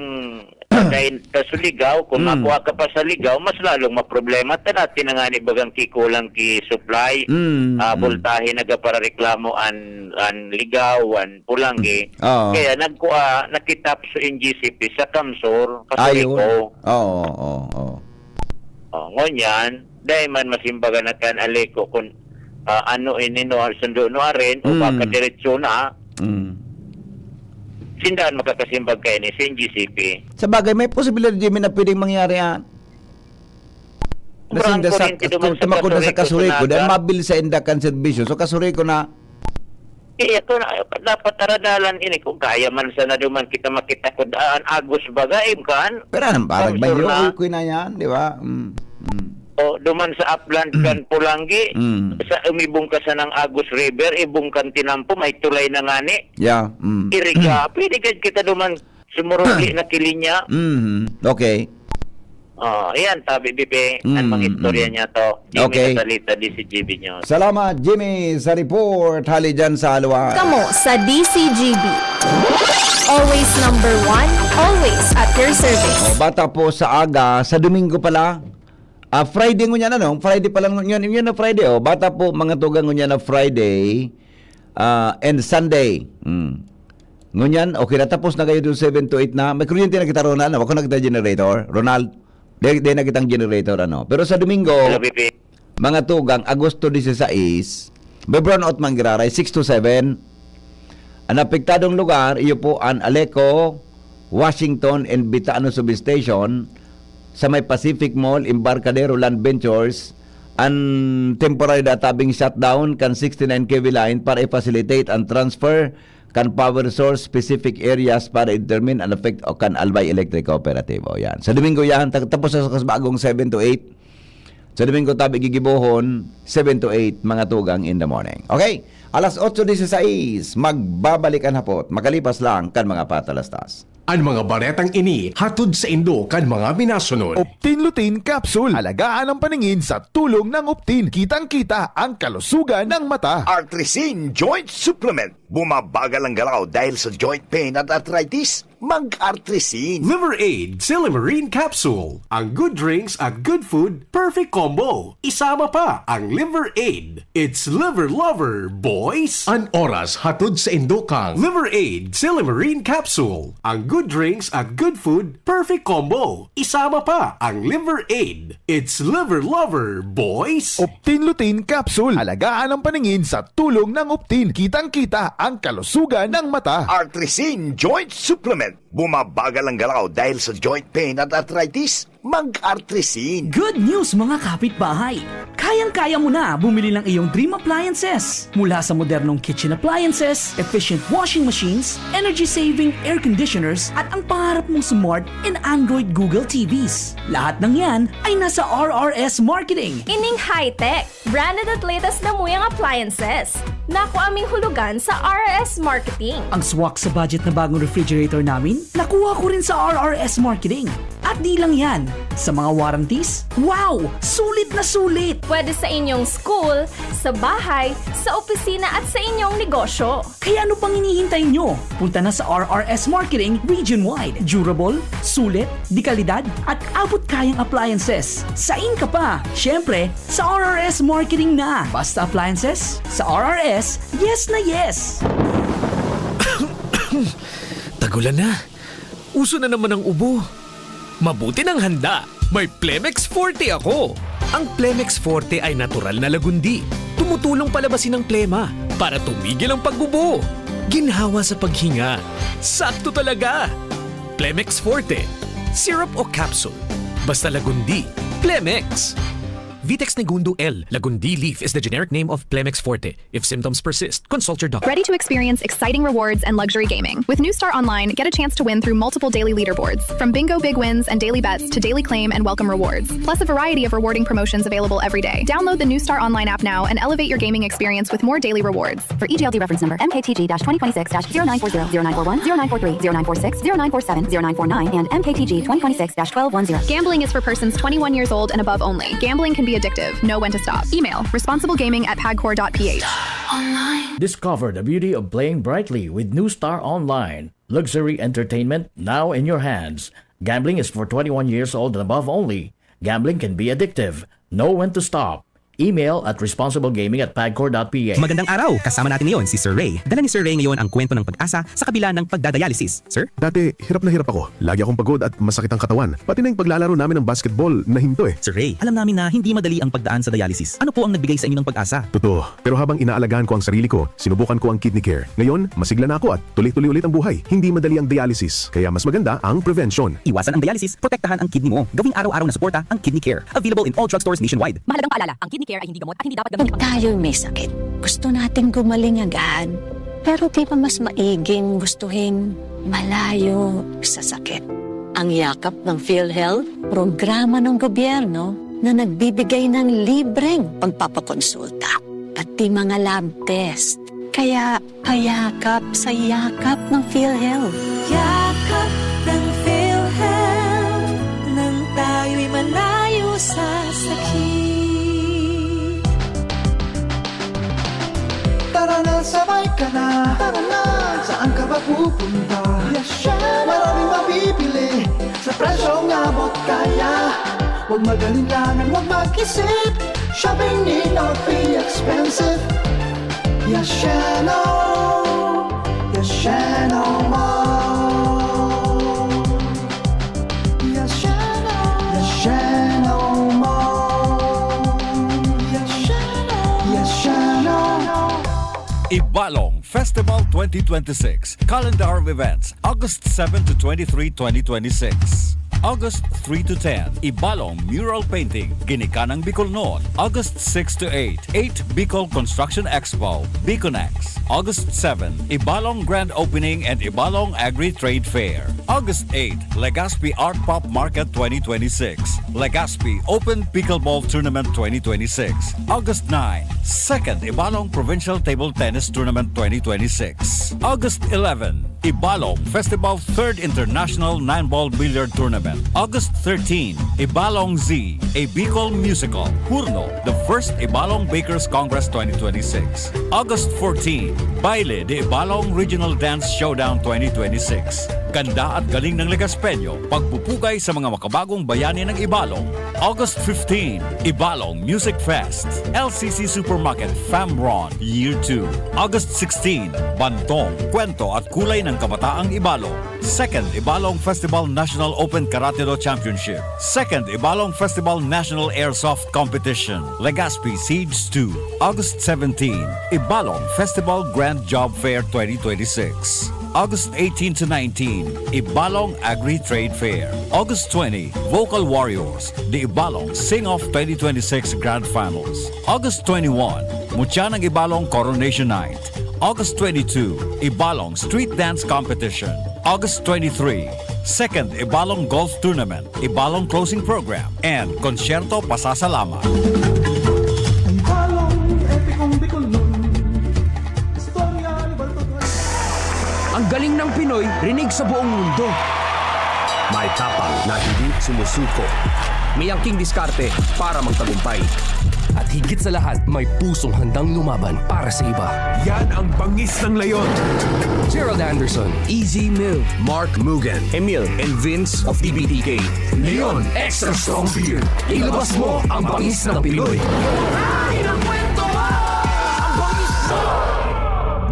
dahil sa ligaw, kung makuha ka pa sa ligaw, mas lalong maproblema. Natin na nga ni bagang kikulang ki supply, voltahe para reklamo an ligaw, an Pulanggi. Kaya nakitap sa NGCP sa Kamsor, Kasuriko. Ngunyan, dahil man masimbaga na kan aliko kung sundo no rin, o baka diretsyo na, sindaan makakasimbag kayo ni sa NGCP. Sa bagay, may posibilidad Jimmy na pwedeng mangyari yan. Nasinda tumakod na sa Kasuriko dahil mabilis sa indakan serbisyo. So Kasuriko na ito na dapat aradalan ini kung kaya man sana duman kita makita ko daan Agus bagay kan. Pero anong parang ba yun? Uy na yan, di ba? O duman sa upland kan Pulanggi, sa umibungkasan ng Agus River, ibungkan tinampo, may tulay na ngani. Yeah. Iriga, pwede kita duman sumuruli na kilinya. Okay. Ayan, tabi Bibi, ang mga istorya niya to. Jimmy Nasalita, DCGB News. Salamat Jimmy sa report. Hali dyan sa Alwan. Kamo sa DCGB. Always number 1, always at your service. Bata po sa aga, sa Domingo pala. Friday ngunyan Friday pa lang yun na Friday bata po mga tugang ngunyan na Friday and Sunday. Ngunyan okay na tapos na kayo doon 7 to 8 na. May kuryente na kita Ronald, ako nagita generator. Ronald, di na kitang generator Pero sa Domingo, mga tugang Agosto 16, may brownout man giraray 6 to 7. Ang apektadong lugar iyo po ang Aleco, Washington and Bitaano Substation. Sa may Pacific Mall, Embarcadero Land Ventures, ang temporary databing shutdown kan 69 kV line para i-facilitate ang transfer kan power source specific areas para determine an effect o kan Albay Electric Cooperative. Yan. Sa Domingo yan, tapos sa kasbagong 7 to 8. Sa Domingo tabi gigibohon, 7 to 8 mga tugang in the morning. Okay? Alas 8:16, magbabalik ang hapot. Makalipas lang kan mga patalastas. Ang mga baretang ini hatod sa Indo kan mga minasunod. Optin Lutein Capsule. Alagaan ang paningin sa tulong ng Optin. Kitang-kita ang kalusugan ng mata. Artresin Joint Supplement. Bumabagal ang galaw dahil sa joint pain at arthritis. Mag-Artresin. Liver Aid Silimarine Capsule. Ang good drinks at good food, perfect combo. Isama pa ang Liver Aid. It's liver lover, boys. An oras hatod sa Indo kang Liver Aid Silimarine Capsule. Ang good drinks at good food, perfect combo. Isama pa ang Liver Aid. It's liver lover, boys. Optin Lutein Capsule. Alagaan ang paningin sa tulong ng Optin. Kitang-kita ang kalusugan ng mata. Artresin Joint Supplement. Bumabagal ang galaw dahil sa joint pain at arthritis. Mag-Artresin. Good news mga kapitbahay! Kayang-kaya mo na bumili ng iyong dream appliances. Mula sa modernong kitchen appliances, efficient washing machines, energy-saving air conditioners, at ang pangarap mong smart and Android Google TVs. Lahat ng yan ay nasa RRS Marketing. Ining high-tech, branded at latest na muyang appliances. Naku aming hulugan sa RRS Marketing. Ang swak sa budget na bagong refrigerator namin, nakuha ko rin sa RRS Marketing. At di lang yan, sa mga warranties, wow! Sulit na sulit! Pwede sa inyong school, sa bahay, sa opisina at sa inyong negosyo. Kaya ano pang hinihintay nyo? Punta na sa RRS Marketing region-wide. Durable, sulit, di kalidad, at abot kayang appliances. Sain ka pa! Siyempre, sa RRS Marketing na! Basta appliances, sa RRS, yes na yes! Tagulan na. Uso na naman ang ubo. Mabuti ng handa. May Plemex Forte ako. Ang Plemex Forte ay natural na lagundi. Tumutulong palabasin ang plema para tumigil ang pagbubo. Ginhawa sa paghinga. Sakto talaga. Plemex Forte. Syrup o capsule. Basta lagundi. Plemex. Vitex Negundo L. Lagundi leaf is the generic name of Plemex Forte. If symptoms persist, consult your doctor. Ready to experience exciting rewards and luxury gaming? With New Star Online, get a chance to win through multiple daily leaderboards, from bingo big wins and daily bets to daily claim and welcome rewards, plus a variety of rewarding promotions available every day. Download the New Star Online app now and elevate your gaming experience with more daily rewards. For EGLD reference number MKTG-2026-0940, 0940, 0943, 0946, 0947, 0949, and MKTG 2026-1210. Gambling is for persons 21 years old and above only. Gambling can be addictive. Know when to stop. Email responsiblegaming@pagcor.ph. Discover the beauty of playing brightly with New Star Online. Luxury entertainment now in your hands. Gambling is for 21 years old and above only. Gambling can be addictive. Know when to stop. Email at responsiblegaming@pagcor.ph. Magandang araw! Kasama natin ngayon si Sir Ray. Dala ni Sir Ray ngayon ang kwento ng pag-asa sa kabila ng pagdadialysis. Sir? Dati, hirap na hirap ako. Lagi akong pagod at masakit ang katawan. Pati na yung paglalaro namin ng basketball na hinto eh. Sir Ray, alam namin na hindi madali ang pagdaan sa dialysis. Ano po ang nagbigay sa inyo ng pag-asa? Totoo. Pero habang inaalagaan ko ang sarili ko, sinubukan ko ang kidney care. Ngayon, masigla na ako at tuloy-tuloy ulit ang buhay. Hindi madali ang dialysis. Kaya mas maganda ang prevention. Iwasan ang dialysis, protektahan ang kidney mo. Gawing araw-araw na suporta ang kidney care. Available in all drugstores nationwide. Mahalagang paalala, ang kidney care ay hindi gamot at hindi dapat gamitin. Tayo'y may sakit. Gusto natin gumaling agad. Pero di ba mas maiging gustuhin malayo sa sakit? Ang yakap ng PhilHealth, programa ng gobyerno na nagbibigay ng libreng pagpapakonsulta. Pati mga lab test. Kaya payakap sa yakap ng PhilHealth. Yakap ng PhilHealth nang tayo'y malayo sa sakit. Tara na, sabay ka na. Tara na, saan ka ba pupunta? Maraming mabibili sa presyong abot kaya. Huwag magalinlangan, huwag mag-isip. Shopping need not be expensive. Yashano Mall. Yashano Mall. Yashano. Ibalong Festival 2026. Calendar of events, August 7 to 23, 2026. August 3 to 10, Ibalong Mural Painting, Ginikanang Bicol noon. August 6 to 8, 8 Bicol Construction Expo, Biconex. August 7, Ibalong Grand Opening and Ibalong Agri-Trade Fair. August 8, Legazpi Art Pop Market 2026. Legazpi Open Pickleball Tournament 2026. August 9, 2nd Ibalong Provincial Table Tennis Tournament 2026. August 11, Ibalong Festival 3rd International 9-Ball Billiard Tournament. August 13, Ibalong Z, a Bicol musical. Hurno, the first Ibalong Bakers Congress 2026. August 14, Baile de Ibalong Regional Dance Showdown 2026. Ganda at galing ng Legaspeño, pagpupugay sa mga makabagong bayani ng Ibalong. August 15, Ibalong Music Fest, LCC Supermarket Famron Year 2. August 16, Bantong, Kwento at Kulay ng Kabataang Ibalong. 2nd Ibalong Festival National Open Karate-Do Championship. 2nd Ibalong Festival National Airsoft Competition. Legazpi Siege 2. August 17, Ibalong Festival Grand Job Fair 2026. August 18 to 19, Ibalong Agri-Trade Fair. August 20, Vocal Warriors, the Ibalong Sing-Off 2026 Grand Finals. August 21, Mutya ng Ibalong Coronation Night. August 22, Ibalong Street Dance Competition. August 23, 2nd Ibalong Golf Tournament, Ibalong Closing Program, and Concerto Pasasalamat. Ang galing ng Pinoy, rinig sa buong mundo. May tapang na hindi sumusuko. May angking diskarte para magtagumpay. At higit sa lahat, may pusong handang lumaban para sa iba. Yan ang bangis ng leyon. Gerald Anderson, Easy Mill, Mark Mugen, Emil, and Vince of DBTK. Leon Extra Strong Beer. Ilabas mo ang bangis ng Pinoy.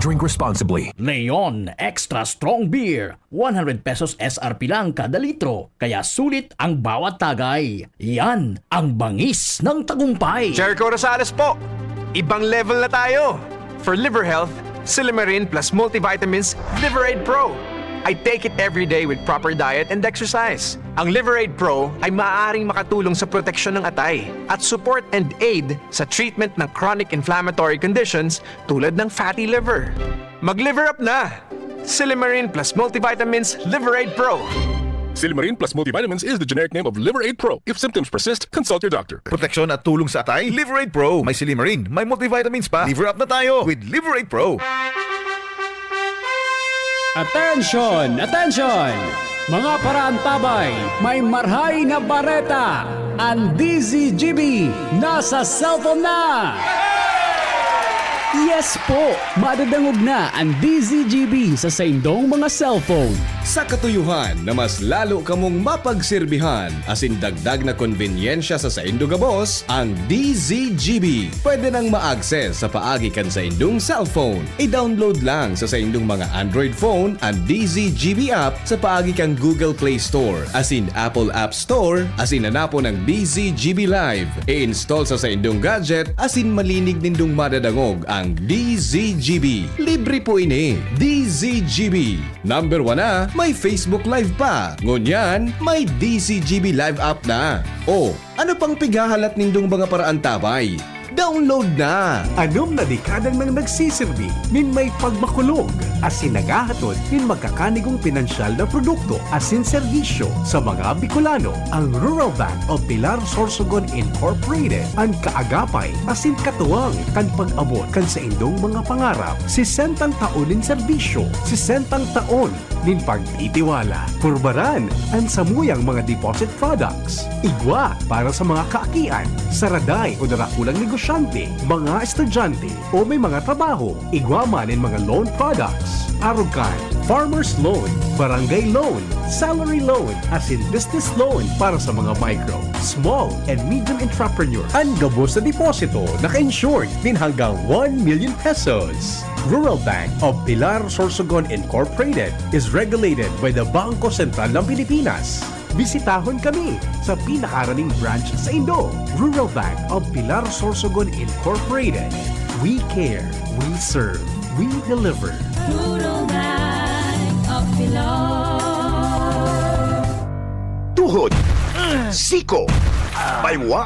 Drink responsibly. Leon Extra Strong Beer. 100 pesos SRP lang kada litro. Kaya sulit ang bawat tagay. Yan ang bangis ng tagumpay. Jericho Rosales po. Ibang level na tayo. For liver health, Silimarin plus multivitamins Liverade Pro. I take it every day with proper diet and exercise. Ang Liverade Pro ay maaaring makatulong sa proteksyon ng atay at support and aid sa treatment ng chronic inflammatory conditions tulad ng fatty liver. Mag-liver up na! Silimarin plus multivitamins Liverade Pro. Silimarin plus multivitamins is the generic name of Liverade Pro. If symptoms persist, consult your doctor. Proteksyon at tulong sa atay, Liverade Pro. May Silimarin, may multivitamins pa. Liver up na tayo with Liverade Pro. Attention! Attention! Mga paraantabay, may marhay na bareta. Ang DZGB nasa cellphone na! Yes po! Madadangog na ang DZGB sa saindong mga cellphone. Sa katuyuhan na mas lalo kamong mapagsilbihan asin dagdag na konbinyensya sa saindo gabos, ang DZGB pwede nang ma-access sa paagi kan sa indong cellphone. I-download lang sa saindong mga Android phone ang DZGB app sa paagi kang Google Play Store asin Apple App Store asin hanapo ng DZGB Live. I-install sa saindong gadget asin malinig nindong madadangog ang DZGB. Libre po ini. DZGB. Number 1 na, may Facebook Live pa. Ngunyan, may DZGB Live app na. O, ano pang pigahalat nindong mga paraan tabay? Download na! Anom na dekadang nang nagsisilbi min may pagmakulog asin nagahatod min magkakanigong pinansyal na produkto asin serbisyo sa mga Bicolano. Ang Rural Bank of Pilar Sorsogon Incorporated ang kaagapay asin katuwang kan pag-abot kan sa indong mga pangarap. 60 taon nin serbisyo, 60 taon nin pagtitiwala. Purbaran ang samuyang mga deposit products. Igwa para sa mga kaakian, saraday o darakulang negosyante, mga estudyante o may mga trabaho. Igwa man in mga loan products. Arugan, farmer's loan, barangay loan, salary loan, as in business loan para sa mga micro, small and medium entrepreneur. Ang gabos na deposito naka-insured din hanggang 1 million pesos. Rural Bank of Pilar Sorsogon Incorporated is regulated by the Bangko Sentral ng Pilipinas. Bisitahon kami sa pinakaraning branch sa Indo. Rural Bank of Pilar Sorsogon Incorporated. We care, we serve, we deliver. Rural Bank of Pilar. Tuhod, siko, baywa,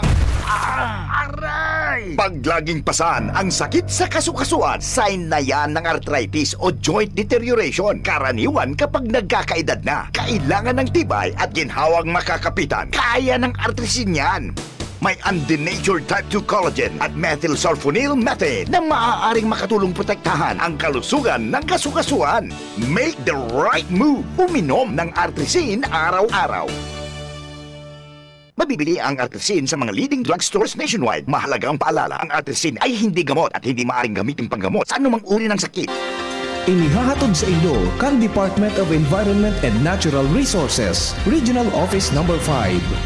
paglaging pasan ang sakit sa kasukasuan, sign na yan ng arthritis o joint deterioration. Karaniwan kapag nagkakaedad na, kailangan ng tibay at ginhawang makakapitan. Kaya ng artrisin yan. May undenatured type 2 collagen at methylsulfonyl methane na maaaring makatulong protektahan ang kalusugan ng kasukasuan. Make the right move. Uminom ng artrisin araw-araw. Mabibili ang artrisin sa mga leading drugstores nationwide. Mahalagang paalala, ang artrisin ay hindi gamot at hindi maaaring gamitin panggamot sa anumang uri ng sakit. Inihahatod sa ilo kan Department of Environment and Natural Resources, Regional Office No. 5,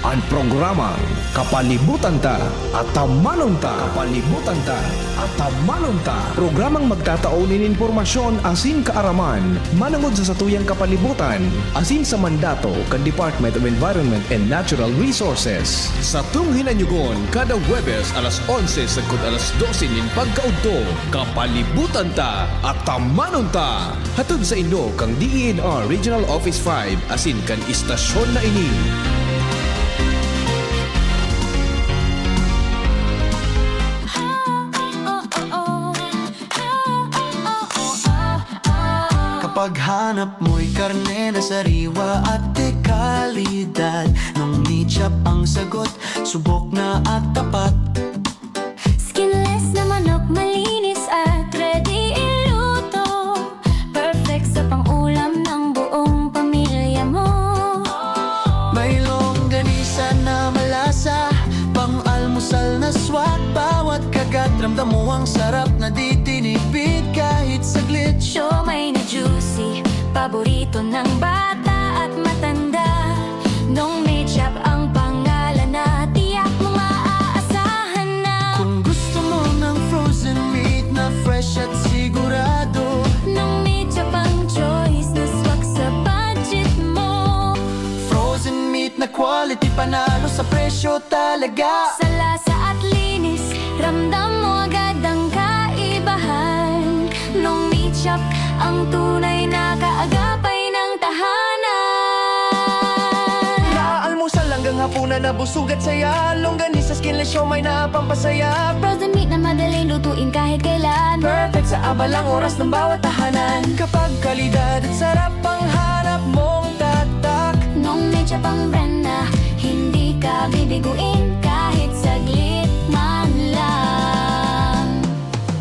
ang programang Kapalibutan Ta at Tamanon Ta. Kapalibutan Ta at Tamanon Ta. Programang magtataunin informasyon asin kaaraman, manangod sa satuyang kapalibutan, asin sa mandato kan Department of Environment and Natural Resources. Sa tunghinanyugon, kada Huwebes alas 11 sagkod alas 12 nin pagkaudto, Kapalibutan Ta at Tamanon Ta. Hatod sa Indo kang DENR Regional Office 5 asin kan istasyon na ini. Kapag hanap mo'y karne na sariwa at dekalidad, nung ni-chop ang sagot, subok na at tapat. Skinless na manok, malinis at ready iluto. Perfect sa pang-ulam ng buong pamilya mo. May longganisa na malasa, pang-almusal na swak. Bawat kagat, ramdam mo ang sarap na di tinipid kahit saglit. Siomay na juicy, paborito ng bata at matanda. Nung may chop ang pangalan na, tiyak mo maaasahan na. Kung gusto mo ng frozen meat na fresh at sigurado, na quality, panalo sa presyo talaga. Sa lasa at linis, ramdam mo agad ang kaibahan. Nung Meat Shop, ang tunay na kaagapay ng tahanan. Almusal hanggang hapunan na busog at saya. Longganisa, skinless, siomay na pampasaya. Frozen meat na madaling lutuin kahit kailan. Perfect sa abalang oras ng bawat tahanan. Kapag kalidad at sarap ang hanap mong tatak. Nung Meat Shop ang brand na hindi ka bibiguin kahit saglit man lang.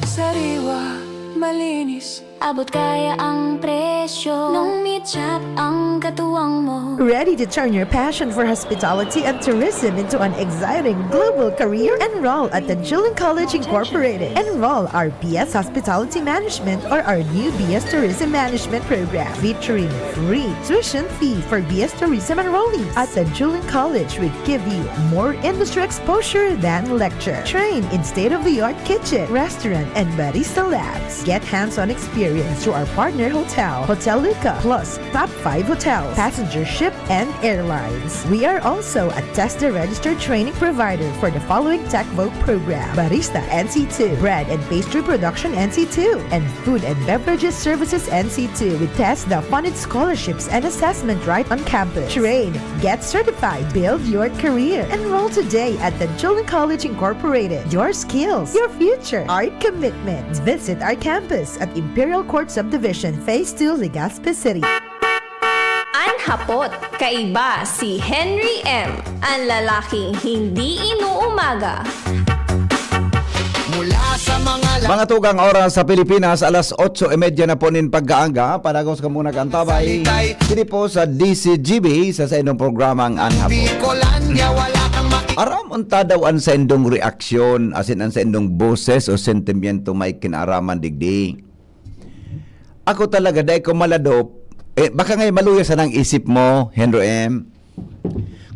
Sariwa, malinis, abot kaya ang presyo. Nung Meat Shop ang katuwang mo. Ready to turn your passion for hospitality and tourism into an exciting global career? Enroll at the Julian College Incorporated. Enroll our BS Hospitality Management or our new BS Tourism Management program featuring free tuition fee for BS Tourism enrollees. At the Julian College, we give you more industry exposure than lecture. Train in state-of-the-art kitchen, restaurant, and barista labs. Get hands-on experience through our partner hotel, Hotel Luca, plus top 5 hotels, passenger ship, and airlines. We are also a TESDA registered training provider for the following TechVogue program: Barista NC2, Bread and Pastry Production NC2, and Food and Beverages Services NC2 with TESDA funded scholarships and assessment right on campus. Train, get certified, build your career. Enroll today at the Julian College Incorporated. Your skills, your future, our commitment. Visit our campus at Imperial Court Subdivision, Phase 2, Legazpi City. Anhapot, kaiba si Henry M. Ang lalaking hindi inuumaga. mula sa Mga tugang oras sa Pilipinas, alas 8:30 na po nin pagkaaga. Panagos ka muna kantabay. Dito po sa DCGB sa inong programang Anhapot. Aram unta daw ang sa indong reaksyon, asin ang sa indong boses o sentimiento may kinaraman digdi. Ako talaga dahil ko maladop, baka ngay maluya sa nang isip mo, Henry M.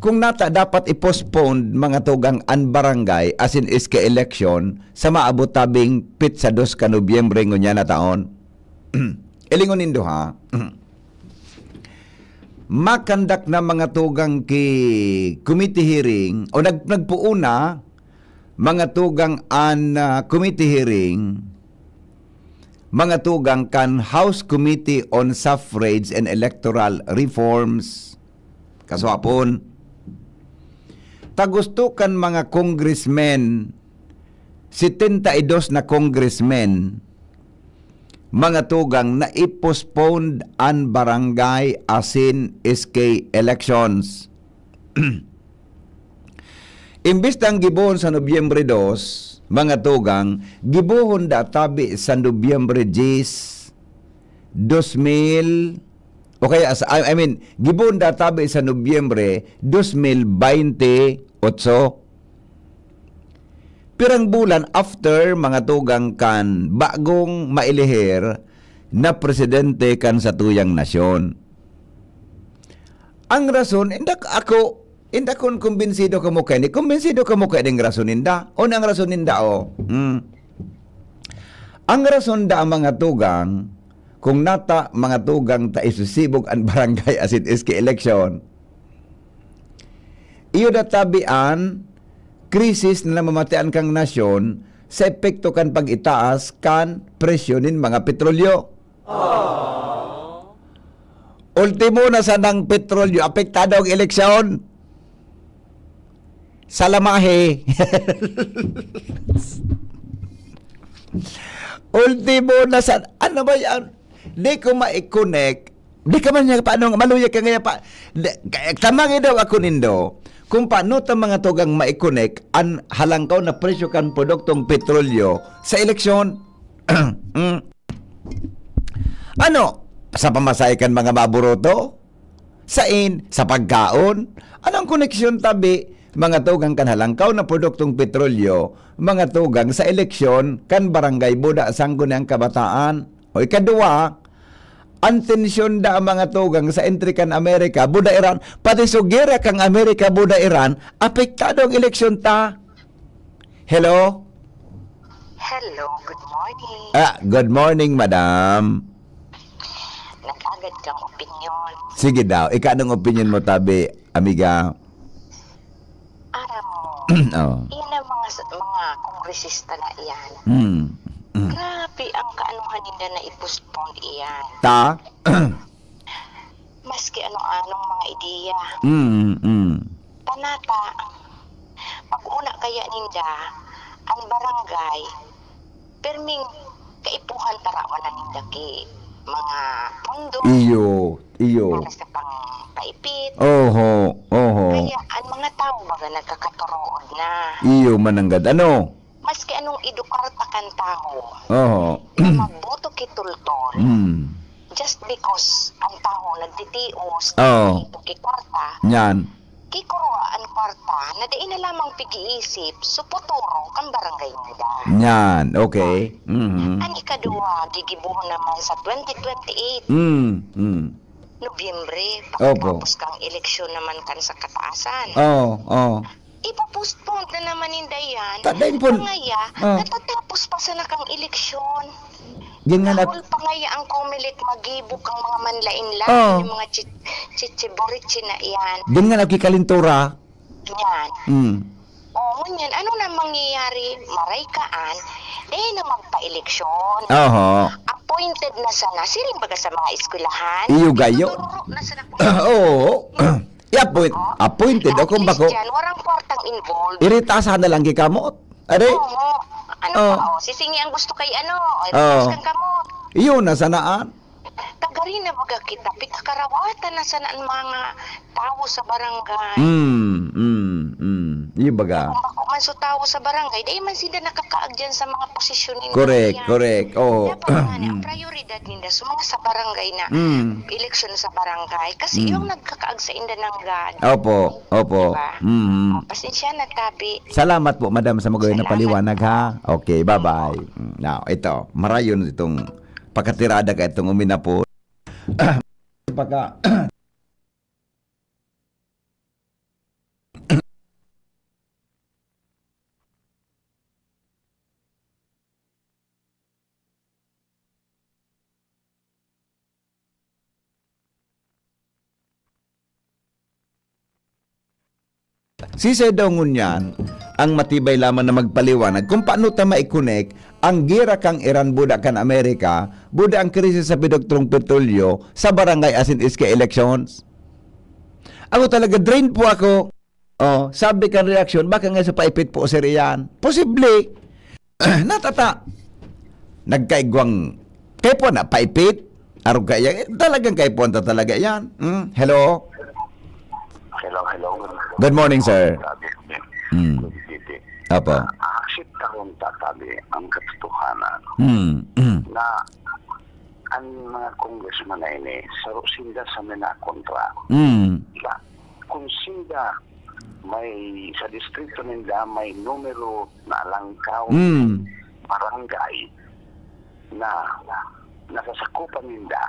Kung nata dapat i-postpone mga tugang barangay asin iske election sa maabot tabing pit sa 2 ka Nobyembre ngunya na taon. Ilingon nindo ha. Makandak na mga tugang ki committee hearing o nagpuuna mga tugang committee hearing mga tugang kan House Committee on Suffrage and Electoral Reforms kaswapon tagusto kan mga congressmen 72 na congressmen mga tugang na i-postpone ang barangay asin SK elections. Imbis ang gibuhon sa Nobyembre 2, mga tugang, gibuhon da tabi sa Nobyembre 10, 2000, o kaya, gibuhon da tabi sa Nobyembre 2028. Pirang bulan after mga tugang kan bagong mailihir na presidente kan sa tuyang nasyon. Ang rason, inda kon kumbinsido ka mo kani, kumbinsido ka mo kani ng rason inda. O nang rason inda Ang rason da mga tugang, kung nata mga tugang ta isusibog ang barangay asin iski election, iyo da tabian krisis na namamatian kang nasyon sa epekto kan pag-itaas kan presyo nin mga petrolyo. Ultimo na sa nang petrolyo, apektado ang eleksyon. Salamahe. Ultimo na sa, ano ba yan? Di ko ma-connect. Di ka man niya, paano, maluya ka ngayon pa. Tamangin daw ako nindo. Kung paano ta mga tugang ma-connect ang halangkaw na presyo kan produktong petrolyo sa eleksyon. Ano? Sa pamasahe kan mga maburoto? Sa pagkaon? Anong koneksyon tabi? Mga tugang kan halangkaw na produktong petrolyo, mga tugang sa eleksyon kan barangay buda sanggo ng kabataan. O ikadua, ang tensyon da mga tugang sa entry kan Amerika, buda Iran, pati sugira kang Amerika, buda Iran, apektado ang eleksyon ta. Hello? Hello, good morning. Good morning, madam. Nag-agad kang opinion. Sige daw, anong opinion mo tabi? amiga. Aram mo, Oh. iyan ang mga kongresista na iyan. Grabe ang kaanuhan nila na i-postpone iyan. Ta? Maski ano-anong mga ideya. Panata, pag-una kaya ninda, ang barangay, perming kaipuhan tarawan na ninda ki mga pondo. Iyo. Para sa pang-paipit. Oho. Kaya ang mga tao baga nagkakaturood na. Iyo mananggad. Ano? Maski anong edukarta kan tao, Oho. na magboto kitulton, just because ang tao nagtitios, kikwarta, Yan. kikuruan ang kwarta, na di na lamang pag-iisip, supotoro kang barangay nila. Yan. Okay. Ang ikaduwa, digibuhon naman sa 2028, Nobyembre, pagkatapos kang eleksyon naman kan sa kataasan. Ipopostpone na naman ninda yan. Tadain po. Pangaya, natatapos pa sa nakang eleksyon. Ganyan Dahil pangaya ang Comelec magibok ang mga manlain-lain, yung mga chichiboritsi na yan. Ganyan nagkikalintura. Yan. Ngunyan, ano na mangyayari? Maraykaan, na magpa-eleksyon. Appointed na sana. Siling baga sa mga eskwelahan. Iyo gayo. Oo. Appointed ako bako. Yan, warang kwartang involved. Iritasan na lang gikamot. Are? Sisingi ang gusto kay tapos kang kamot. Iyo na sanaan. Tagarin na baga kita, pitakarawatan na sanaan mga tao sa barangay. Iyo baga. Kung bako man so tao sa barangay, dahil man sila nakakaag dyan sa mga posisyon nila. Correct. Dapat ang prioridad nila sa mga sa barangay na eleksyon sa barangay. Kasi yung nagkakaag sa inda ng God. Opo. Diba? Pasensya na, Tabi. Salamat po, madam, sa magayon na paliwanag, ha? Okay, bye-bye. Now, ito, marayon itong pagkatirada ka itong umina po. Pagka... Si daw ngunyan, ang matibay lamang na magpaliwanag kung paano ta ma-connect ang gira kang Iran buda kan Amerika, buda ang krisis sa pidoktrong petrolyo sa barangay asin iska elections. Ako talaga drain po ako. Sabi kan reaksyon, baka nga sa paipit po sir yan. Posible. Natata. Nagkaigwang kaipo na paipit. Arog kaya, talagang kaipo ta talaga yan. Hello? Hello. Good morning, sir. Apo. Aksit akong tatabi ang katotohanan na ang mga congressman na ini sinda sa minakontra. Kung sinda may sa distrito nila may numero na alangkaw barangay na nasasakupan nila,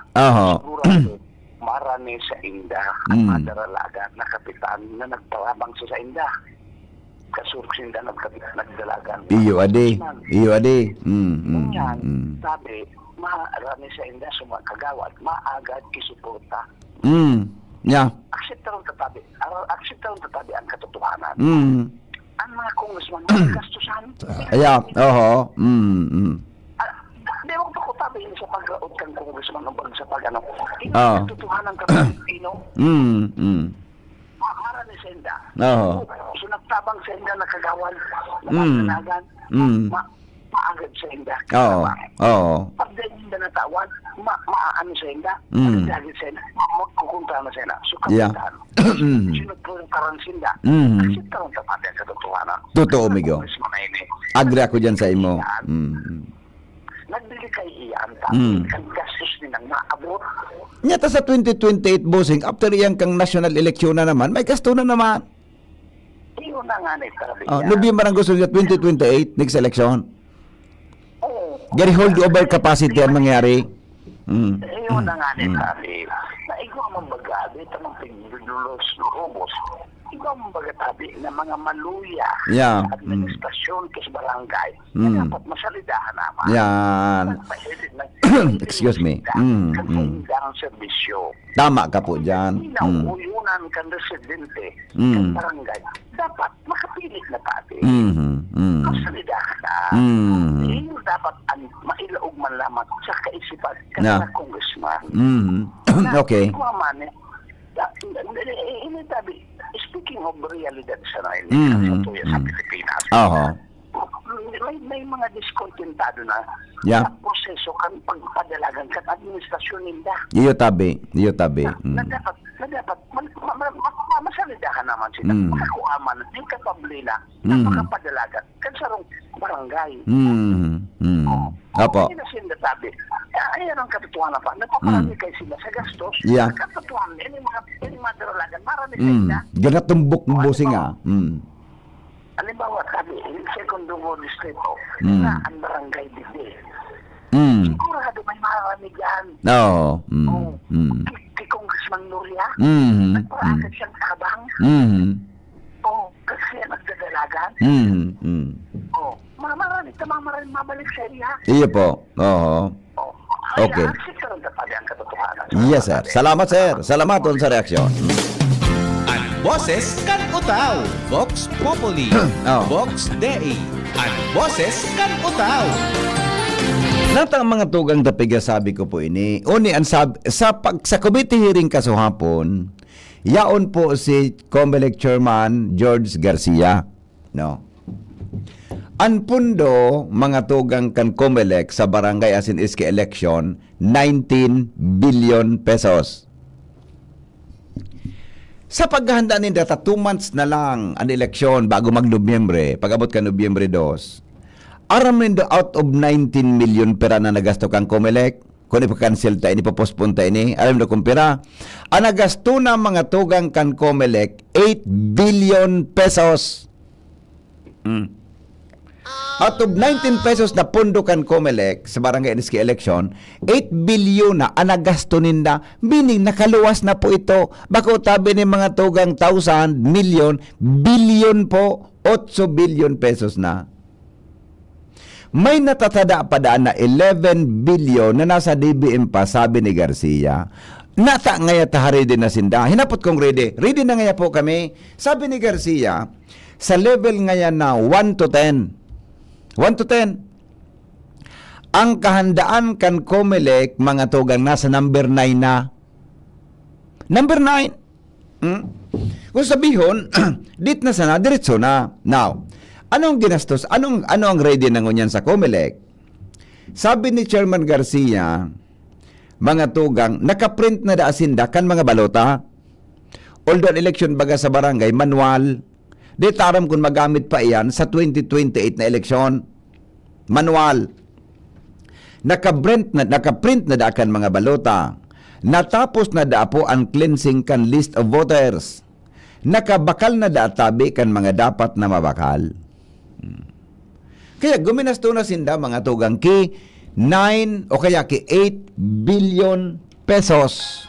siguro marami sa inda ang madaralaga na kapitan na nagpalabang sa inda. Kasurok sinda nagdalagan. Iyo ade. Sabi, marami sa inda sumakagawad, maagad kisuporta. Akseptarong tatabi ang katotohanan. Ang mga congressman gastusan. Di mo pa ko tabi sa pag-raot kang congressman sa pag-ano. Katotohanan ka ng Pino. Marami sa inda. So nagtabang sa inda nakagawan, nakasanagan, maagad sa inda. Pag din na natawan, maano sa inda, magdagit sa inda, magkukunta na sa inda. So kapitan, sinagpurong karang sinda, kasi tarong tapatay ang katotohanan. Totoo, Migo. Agree ako dyan sa imo. Nagbili kay iyan, tapi kan gastos nilang maabot. Nyata sa 2028, bossing, after iyang kang national election na naman, may gasto na naman. Iyon na nga na itabi. November ang gusto niya 2028, next election. Gary hold over capacity ang mangyari. Iyon na nga na itabi. Naigwa mong bagado, ito mong pinidulos, robos. ikaw mong bagatabi na mga maluya Yeah. sa administrasyon sa barangay, dapat masalidahan naman. Yan. Excuse me. Ang serbisyo. Tama ka po dyan. Uyunan kang residente Mm. sa barangay, dapat makapilit na tabi. Mm. Masalidahan na. Iyo dapat mailaog man lamang sa kaisipan Yeah. ng congressman. Okay. Ini tabi, speaking of realidad sa Mm-hmm. Pilipinas, may mga diskontentado na Yeah. sa proseso kan pagpadalagan kan administrasyon nila. Iyo tabi. Na dapat masalidahan naman sila. Makakuha man yung kapabli na makapadalagan kan sarong barangay. Apo. Hindi na sila sabi, ayan ang katotohanan pa. Napaparami kayo sila sa gastos. Yeah. Katotohanan, ini mga daralagan, marami kayo na. Ganatumbok mo bossing ah. Halimbawa, sabi, yung segundo mo distrito, na ang barangay dide. Sigurado may marami dyan. Oo. Kay Congressman Nuria, Mm. nagparakat siyang tabang. Kasi nagdadalagan. Marami mabalik sa area. Iyo po. Oo. Okay. Sigurado na pala ang katotohanan. Yes, sir. Salamat, sir. Salamat on sa reaksyon. Ang boses kan utaw. Vox Populi. Vox Dei. Ang boses kan utaw. Natang mga tugang tapiga sabi ko po ini. Uni ang sa committee hearing kasuhapon, yaon po si COMELEC Chairman George Garcia. No. Ang pundo mga tugang kan COMELEC sa barangay asin iski election 19 billion pesos. Sa paghahanda ni data 2 months na lang ang eleksyon bago mag-Nobyembre, pag-abot ka Nobyembre 2. Aram nindo out of 19 million pera na nagasto kang COMELEC, kung ipa-cancel ta ini, pa-postpone ta ini, alam nindo kung pera, ang nagasto na mga tugang kan COMELEC 8 billion pesos. Out of 19 pesos na pundo kan COMELEC sa barangay NSK election, 8 billion na ang nagasto ninda, meaning nakaluwas na po ito. Bako tabi ni mga tugang 1,000, million, billion po, 8 billion pesos na. May natatada pa daan na 11 billion na nasa DBM pa, sabi ni Garcia. Nata ngaya tahari din na sinda. Hinapot kong ready. Ready na ngaya po kami. Sabi ni Garcia, sa level ngaya na 1 to 10. 1 to 10. Ang kahandaan kan COMELEC, mga tugang, nasa number 9 na. Number 9. Kung sabihon, dit na sana, diretso na. Now, anong ginastos? Ano ang ready na ngunyan sa COMELEC? Sabi ni Chairman Garcia, mga tugang, nakaprint na daasinda kan mga balota. Although an election baga sa barangay, manual. Di taram kung magamit pa iyan sa 2028 na eleksyon. Manual. Nakaprint na daakan mga balota. Natapos na daapo ang cleansing kan list of voters. Nakabakal na daatabi kan mga dapat na mabakal. Kaya guminasto na sinda mga tugang ki 9 o kaya ki 8 billion pesos.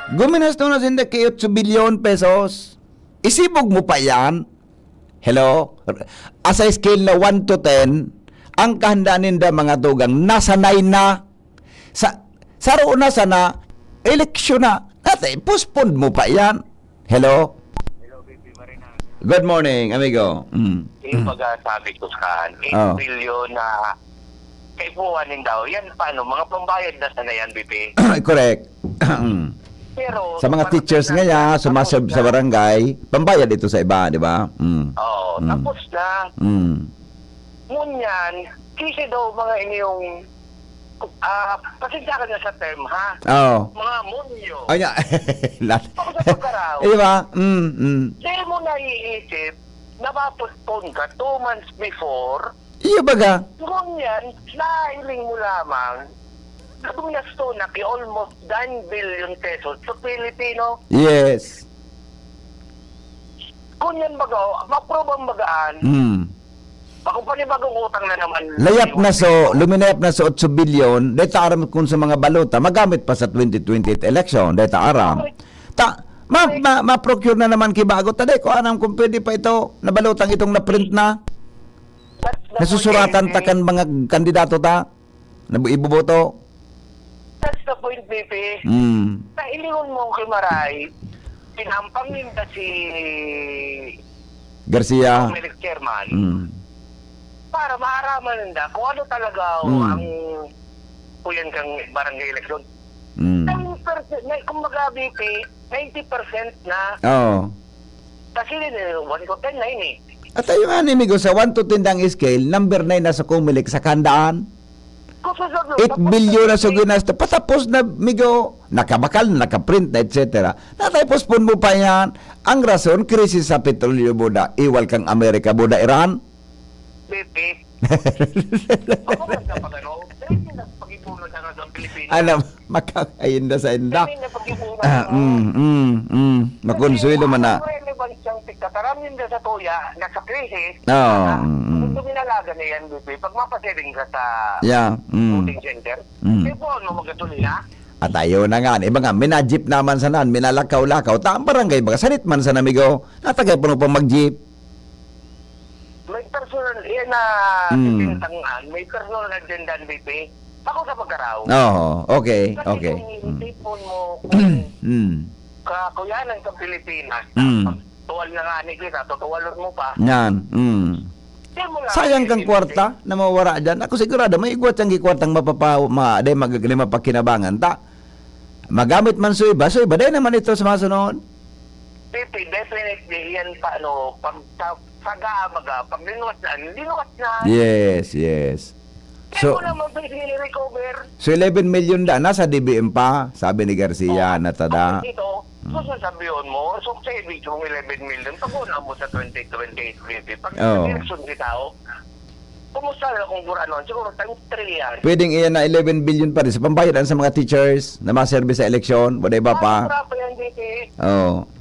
Guminasto na sinda ki 8 billion pesos. Isibog mo pa yan. Hello? As a scale na 1 to 10, ang kahandaan ninda mga tugang nasa 9 na. Sa roon na sana, eleksyon na. At postpone mo pa yan. Hello? Good morning, amigo. Yung pag-sabi ko saan, 8 billion na kay buwanin daw. Yan paano? Mga pambayad na sana yan, BP? Correct. Pero, sa mga teachers nga sumaserve sa barangay, pambayad ito sa iba, di ba? Tapos na. Ngunyan, kasi daw mga inyong pasensya ka na sa term, ha? Mga munyo. Ay, nga. Ako sa pagkaraw. Di ba? Di mo naiisip na mapostpone ka 2 months before. Iya baga? Ngunyan, nahiling mo lamang kung nasto na ki almost 9 billion pesos sa Pilipino. Ako panibagong utang na naman. Luminayap na sa 8 bilyon, dahil aram kung sa mga balota, magamit pa sa 2028 election, dahil aram. Ma-procure na naman kibago, taday ko anam kung pwede pa ito, nabalotang itong na-print na. Nasusuratan takan mga kandidato ta, ibuboto. That's the point, BP. Na ilingon mo kay Maray, pinampang ninda si Garcia. Chairman. Para maaraman nila kung ano talaga ang puyan kang barangay election. 10%, kung mag-BP, 90% na. Kasi 1 to 10 na yun eh. At ayun nga nimigo sa 1 to 10 ang scale, number 9 na sa Comelec sa Kandaan. 8 billion na sa ginasto. Patapos na, migo, nakabakal, nakaprint na, etc. Natapos po mo pa yan. Ang rason, krisis sa petrolyo buda. Iwal kang Amerika buda, Iran. BP. Ano, makakain na sa inda. Makonsuelo man na. Kataramin na sa tuya, nasa krisis, kung tuminalaga na yan, BP, pag mapasiring ka sa voting center, po ano magatuloy na? At ayaw na nga, iba nga, minajip naman sa nan, minalakaw-lakaw, taang barangay, baga sanit man sa namigo, natagay po pa mag-jeep. May personal, yan na pintangan, may personal agenda, BP, ako sa pagkaraw. Okay. Kasi kung tipon mo, kung kakuyanan sa Pilipinas, tuwal na nga ni kita, tutuwalon mo pa. Yan. Sayang kang kwarta na mawara dyan. Ako sigurado, may igwat ang kwartang magagalima pagkinabangan. Magamit man so iba dahil naman ito sa masunod. Definitely, yan pa, pag pag linuwas na. Yes. So, 11 million na, nasa DBM pa, sabi ni Garcia, natada. Ito, sasabihin mo, so sa ibig mong 11 million, pag-una mo sa 2028 BP. Pag election kita, kumusta na kung siguro times 3 yan. Pwedeng iyan na 11 billion pa rin sa pambayaran sa mga teachers na maservice sa eleksyon, wala iba pa.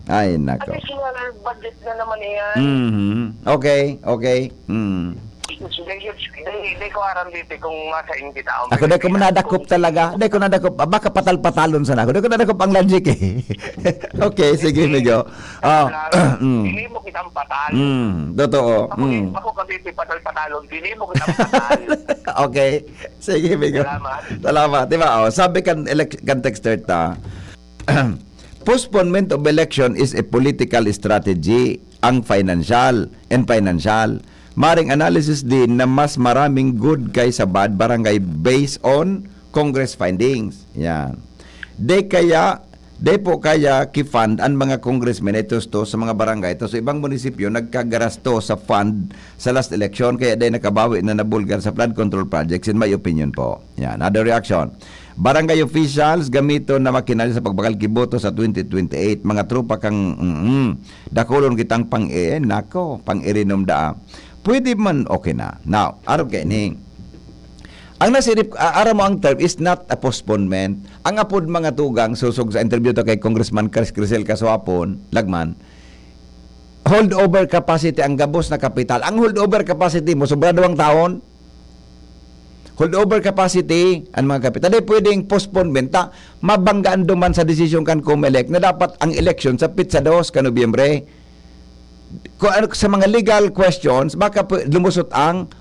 Ay, nako. Additional budget na naman yan. Okay. Hindi ko aram dito kung masa kita. Ako na ko nadakop talaga. Hindi ko nadakop. Baka patal-patalon sana ako. Hindi ko nadakop ang logic eh. Okay, sige, Migo. Hindi mo kitang patal. Totoo. Ako kasi patal-patalon. Hindi mo kitang patal. Okay. Sige, Migo. Salamat. Diba? Sabi kan texter ta, postponement of election is a political strategy ang financial. Maring analysis din na mas maraming good kaysa bad barangay based on Congress findings. Yan. Di po kaya ki-fund ang mga congressmen ito sa mga barangay. Ito sa ibang munisipyo nagkagarasto sa fund sa last election kaya di nakabawi na nabulgar sa flood control projects in my opinion po. Yan. Other reaction. Barangay officials gamito na makinalya sa pagbakal kiboto sa 2028. Mga tropa kang dakulon kitang pang-irinom daa. Pwede man okay na. Now, araw kay ning. Ang nasirip, araw mo ang term is not a postponement. Ang apod mga tugang, susog sa interview to kay Congressman Crisel Kasuapon, Lagman, holdover capacity ang gabos na kapital. Ang holdover capacity mo, sobra 2 taon. Holdover capacity ang mga kapital. Di pwedeng postponement. Mabanggaan duman sa desisyon kan Comelec na dapat ang election sa pitsa 2 ka Nobyembre. Sa mga legal questions, baka lumusot ang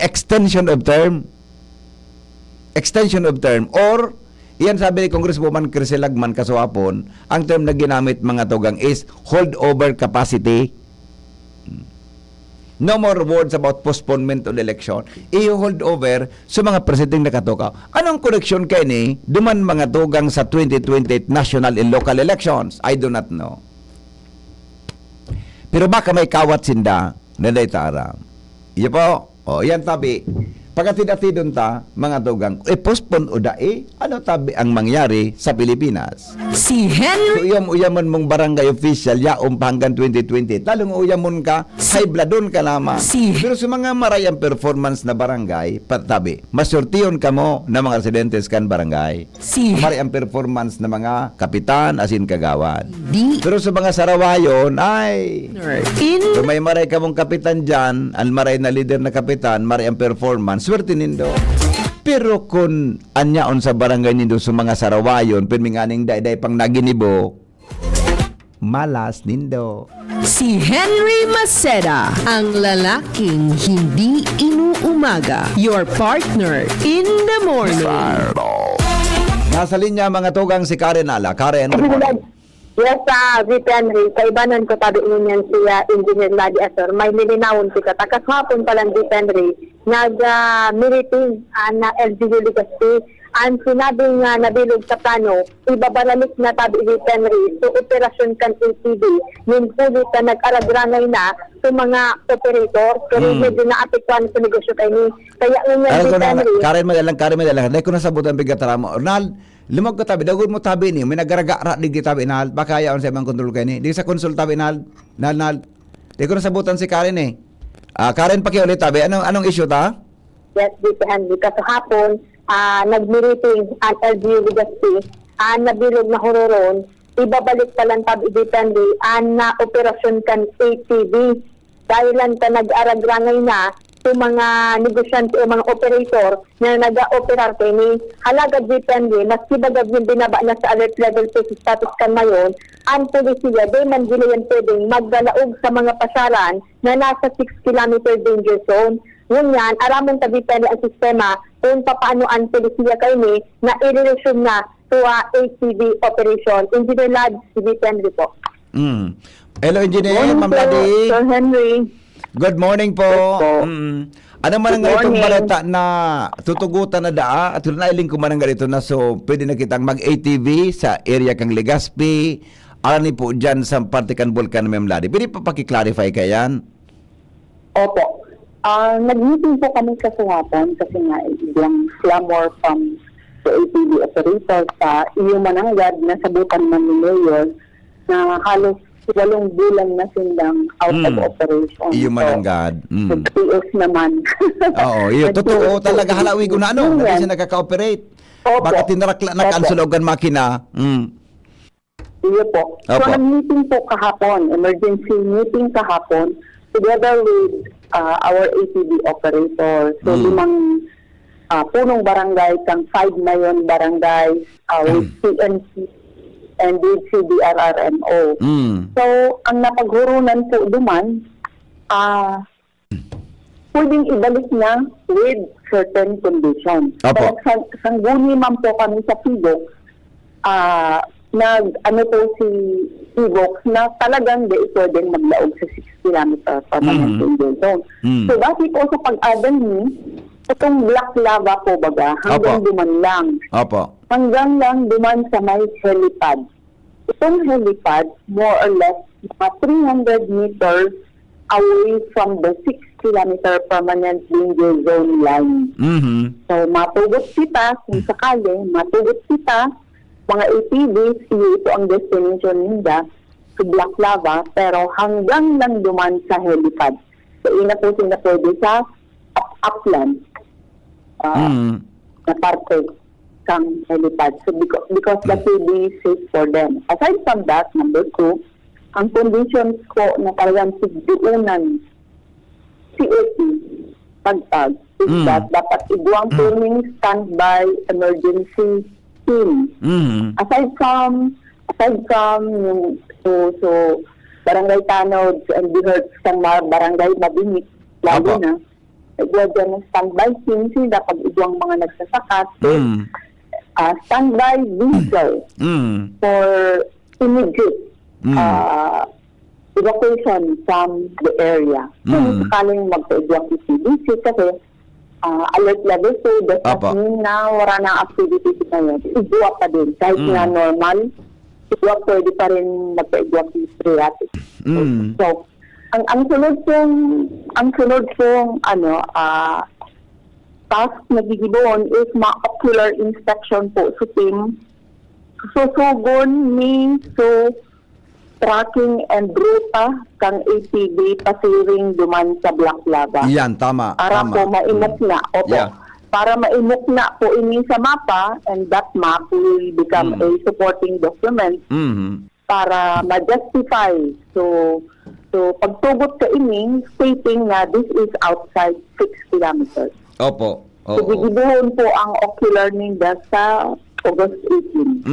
extension of term. Or, iyan sabi ni Congresswoman Crisel Lagman Kasuapon, ang term na ginamit mga tugang is holdover capacity. No more words about postponement of election. I-hold over sa mga presidenteng nakatukaw. Anong correction kay ni duman mga tugang sa 2028 national and local elections? I do not know. Pero baka may kawat sinda na daytara. Iya po. Yan tabi. Pagkatid-atidon ta, mga tugang, postpone o dae, ano tabi ang mangyari sa Pilipinas? Si Henry... So, uyamon mong barangay official, yaong pa hanggang 2020, talong uyamon ka, high bloodon ka lamang. Pero sa mga marayang performance na barangay, patabi, masurtiyon ka mo na mga residentes kan barangay. Marayang performance na mga kapitan, asin kagawad. Pero sa mga sarawayon, ay, kung may maray ka mong kapitan dyan, ang maray na leader na kapitan, marayang performance, swerte nindo. Pero kung anyaon sa barangay nindo sa mga sarawayon, pirminganing day pang naginibo, malas nindo. Si Henry Maceda, ang lalaking hindi inuumaga. Your partner in the morning. Nasa linya mga tugang si Karen Ala. Karen, good morning. Yes, VP Henry, kaibanan ko tabi niyan siya Engineer Ladi Asor. May nilinawon si ka. Takas hapon pa lang VP Henry, nag-meeting na LGU Legazpi. Ang sinabi nga nabilog sa plano, ibabaralik na tabi VP Henry. So, operasyon kan ATV. Minpuli ka nag-aragrangay na sa mga operator. Pero medyo naapektuhan sa negosyo kayo ni. Kaya ngayon VP Henry. Karen madalang. Dahil ko nasabutan bigatara mo. Ronald, lumag ko tabi, dagod mo tabi ni, may nagaragara di tabi inal, baka yaon sa ibang kontrol kayo ni. Di sa konsul tabi inal, di ko nasabutan si Karen eh. Karen, pakiulit tabi, anong issue ta? Yes, VP Henry. Kasi hapon, nag-meeting ang LGU Legazpi, nabilog na hororon, ibabalik pa lang tabi VP Henry, na operasyon kan ATV. Dahil lang ka nag-aragrangay na, yung mga negosyante o mga operator na nag-operar kayo ni halaga depende, maski bagag yung binaba na sa alert level 2 status kan mayon, ang polisiya, di man gila yan pwedeng magdalaog sa mga pasaran na nasa 6 km danger zone. Ngunyan, aramon ta depende ang sistema kung paano ang polisiya kayo ni na i-relasyon na to ATV operation. Engineer Lad, si depende po. Hello, Engineer, Ma'am Ladi. Sir Henry. Good morning po. Ano man ang itong balita na tutugutan na daa at nailing ko man ang ganito na so pwede na kitang mag-ATV sa area kang Legazpi alani po dyan sa Partikan Vulcan Ma'am Ladi. Pwede pa pakiklarify ka yan? Opo. Nag-meeting po kami kasuhapon kasi nga yung clamor from the ATV operator sa iyo mananggad na sabutan man ni Mayor na halos 8 bulan na silang out of operation. Iyo mananggad. TOS naman. Oo, iyo. Totoo talaga. Halawi ko na ano. Hindi siya nakaka-operate. Baka tinarakla na kansulogan makina. Iyo po. So, nag-meeting po kahapon. Emergency meeting kahapon together with our ATV operator. So, 5 punong barangay kang 5 na yun barangay with CNC and with CDRRMO. So, ang napaghurunan po duman, pwedeng ibalik na with certain conditions. Pero sangguni man po kami sa Pigok, po si Pigok na talagang di pwedeng maglaog sa 6 km permanent danger zone. So, dati po sa pag-adan ni, itong black lava po baga, hanggang duman lang. Hanggang lang duman sa may helipad. Itong helipad, more or less, mga 300 meters away from the 6 km permanent danger zone line. So, matugot kita, kung sakali, matugot kita, mga ATVs, ito ang destination nila to Black Lava, pero hanggang lang duman sa helipad. So, ina po sila pwede sa upland. Na parte kang helipad. So because that will be safe for them. Aside from that, number 2, ang conditions ko na talagang sigduunan COT pagtag is that dapat iguang tuning standby emergency team. Aside from yung so barangay Tanod and Bihertz kang barangay Mabinit, lalo na dyan ng standby team sila pag iguang mga nagsasakat standby vehicle for immediate evacuation from the area. So, sakaling magpa-evacuate si CDC kasi alert level 2 does not mean na wala na activity ngayon. Igwa pa din. Kahit na normal, igwa pwede pa rin magpa-evacuate periodic. So, ang sunod pong task na gigibon is ma-ocular inspection po sa team. Susugon ni tracking and ruta kang ATV pasiring duman sa Black Lava. Iyan, tama. Para tama. po maimok na. Opo. Yeah. Para maimok na po ini sa mapa, and that map will become a supporting document para ma-justify. So pagtugot ka ini, stating na this is outside 6 kilometers. Opo. So gigibuhon po ang ocular ninda sa August 18.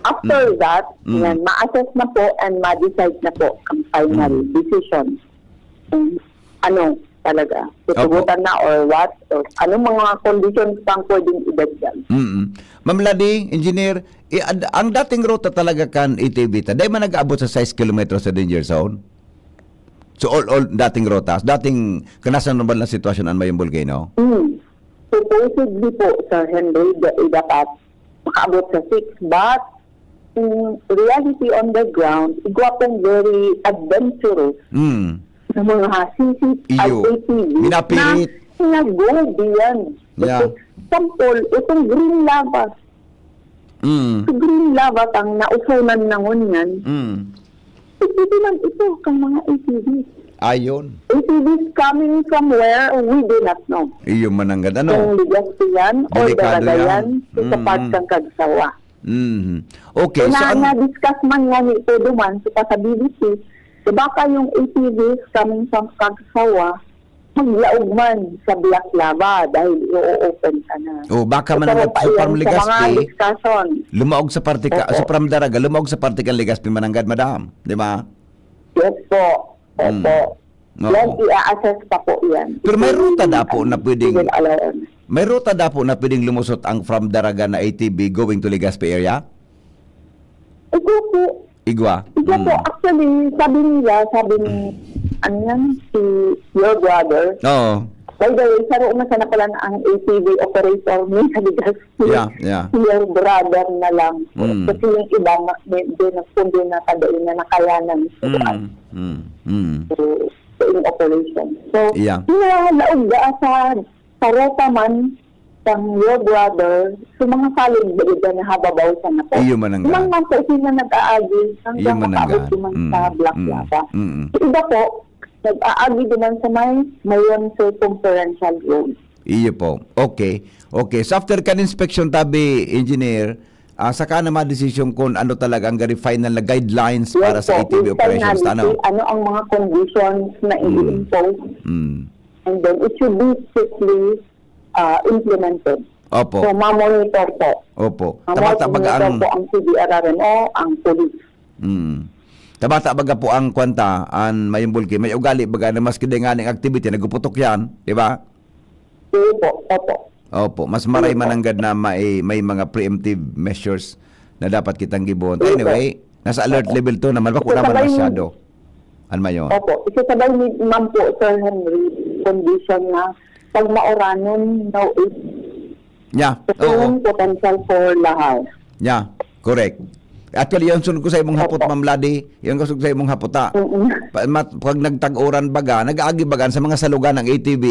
After that, yan, ma-assess na po and ma-decide na po ang final decision. Ano talaga? Tutugutan na or what? Or anong mga conditions pang pwedeng idagdag? Ma'am Ladi, engineer, ang dating ruta talaga kan ATV, taday man nag-aabot sa 6 kilometers sa danger zone? So all dating rotas, dating kanasan naman lang sitwasyon ang mayong volcano? Supposedly po, Sir Henry, dapat makaabot sa 6, but in reality on the ground, igwa pong very adventurous ng mga sisip at ATV Minapilit. na go beyond. Yeah. Example, itong green lava. Ito green lava kang nausunan na ngunyan. Ito lang ito kang mga ATVs. Ayon. ATVs coming from where we do not know. Iyo mananggad Kung ano? Ligastian o Delikado Daragayan yan. sa part kang Kagsawa. Okay, so na-discuss man nga ni ito duman sa BBC, baka yung ATVs coming from Kagsawa maglaog man sa Black Lava dahil i-open ka na. baka man Pero ang pa Supram yan sa Ligaspi, mga discussion. lumaog sa parte ka, Supram Daraga, lumaog sa parte kan Ligaspi mananggad, madam. Di ba? Yes po. Opo. Yan, i-assess pa po yan. Pero may ruta na po na pwedeng Civil allowance. may ruta na po na pwedeng lumusot ang from Daraga na ATV going to Ligaspi area? Ito po. Igwa? Ito po, actually, sabi ni, ano yan, si your brother. Oo. By the way, saro na sana pala na ang ATV operator ni Ligaspi. Yeah. Si your brother na lang. Kasi yung iba, kundi na kadain na nakayanan. So, in operation. So, laog sa rota man ng your brother, so mga salig ba na hababaw sa nato. Iyo manangga. Nang man po sila nag-aagi hanggang makaabot naman sa Black Lava. So, iba po, nag-aagi naman sa mayon circumferential road. Iyo po. Okay. So after kan inspection tabi, engineer, saka na ma-decision kung ano talaga ang final na guidelines para sa ATV operations. Ano ang mga conditions na i-impose. And then it should be strictly implemented. Opo. So, ma-monitor po. Opo. Ma-monitor po ang CDRRMO, ang police. Tabata baga po ang kwanta, ang mayong bulki, may ugali baga na mas kidenganing activity, naguputok yan, di ba? Opo. Mas maray mananggad na may mga preemptive measures na dapat kitang gibon. Anyway, nasa alert level 2 naman, bako naman masyado. Ano mayon? Opo. Isasabay ni Ma'am po, Sir Henry, condition na pag mauranon, no is potential for lahar. Yeah, correct. Actually, yung sunod ko sa imong hapot, Ma'am Ladi, yung sunod ko sa imong hapota. Pag nagtag-oran baga, nag-aagi bagan sa mga salugan ng ATV,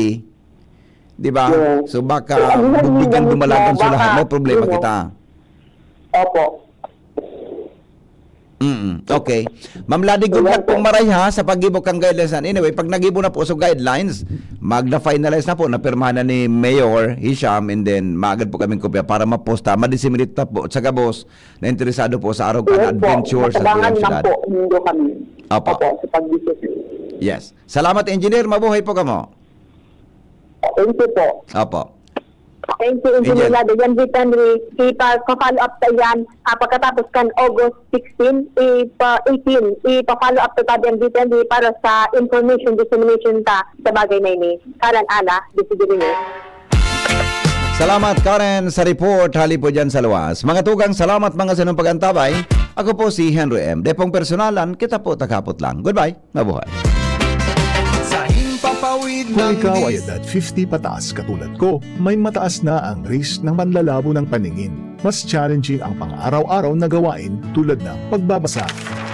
di ba? Yes. So baka biglang dumalagan sa lahat. May problema kita. Opo. Okay. Ma'am Ladi, good luck pong maray ha sa paggibok kang guidelines. Anyway, pag nagibo na po sa guidelines, magna-finalize na po, napirmahan na ni Mayor Hisham, and then maagad po kaming kopya para maposta, ma-disseminate na po sa gabos na interesado po sa Arogan Adventure sa Tulang Syudad. Po, hindi kami. Opo. Sa pag-visit. Yes. Salamat, engineer. Mabuhay po kamo. Thank you po. Opo. Thank you, Engineer Lado. Yan, Vic Henry. Ipa-follow up sa yan. Pagkatapos kan August 16, 18, ipa-follow up sa tabi ang Vic Henry para sa information dissemination sa bagay na ini. Karan Ana, decision niyo. Salamat, Karen, sa report. Hali po dyan sa luwas. Mga tugang, salamat mga sinong pagantabay. Ako po si Henry M. Depong personalan, kita po takapot lang. Goodbye. Mabuhay. Kung ikaw ay edad 50 pataas katulad ko, may mataas na ang risk ng panlalabo ng paningin. Mas challenging ang pang-araw-araw na gawain tulad ng pagbabasa,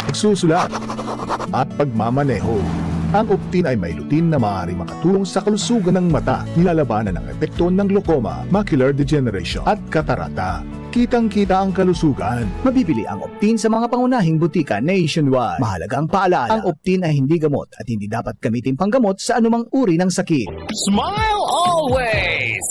pagsusulat, at pagmamaneho. Ang Optin ay may lutin na maaari makatulong sa kalusugan ng mata, nilalabanan ang epekto ng glaucoma, macular degeneration at katarata. Kitang-kita ang kalusugan. Mabibili ang Optin sa mga pangunahing butika nationwide. Mahalagang paalala, ang Optin ay hindi gamot at hindi dapat gamitin panggamot sa anumang uri ng sakit. Smile always!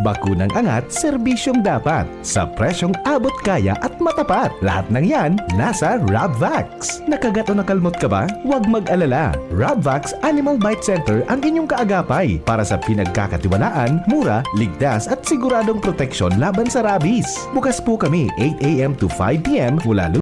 Bakunang angat, serbisyong dapat. Sa presyong abot kaya at matapat. Lahat ng yan, nasa Rabvax. Nakagat o nakalmot ka ba? Huwag mag-alala. Rabvax Animal Bite Center ang inyong kaagapay para sa pinagkakatiwalaan, mura, ligtas at siguradong proteksyon laban sa rabies. Bukas po kami 8 a.m. to 5 p.m. mula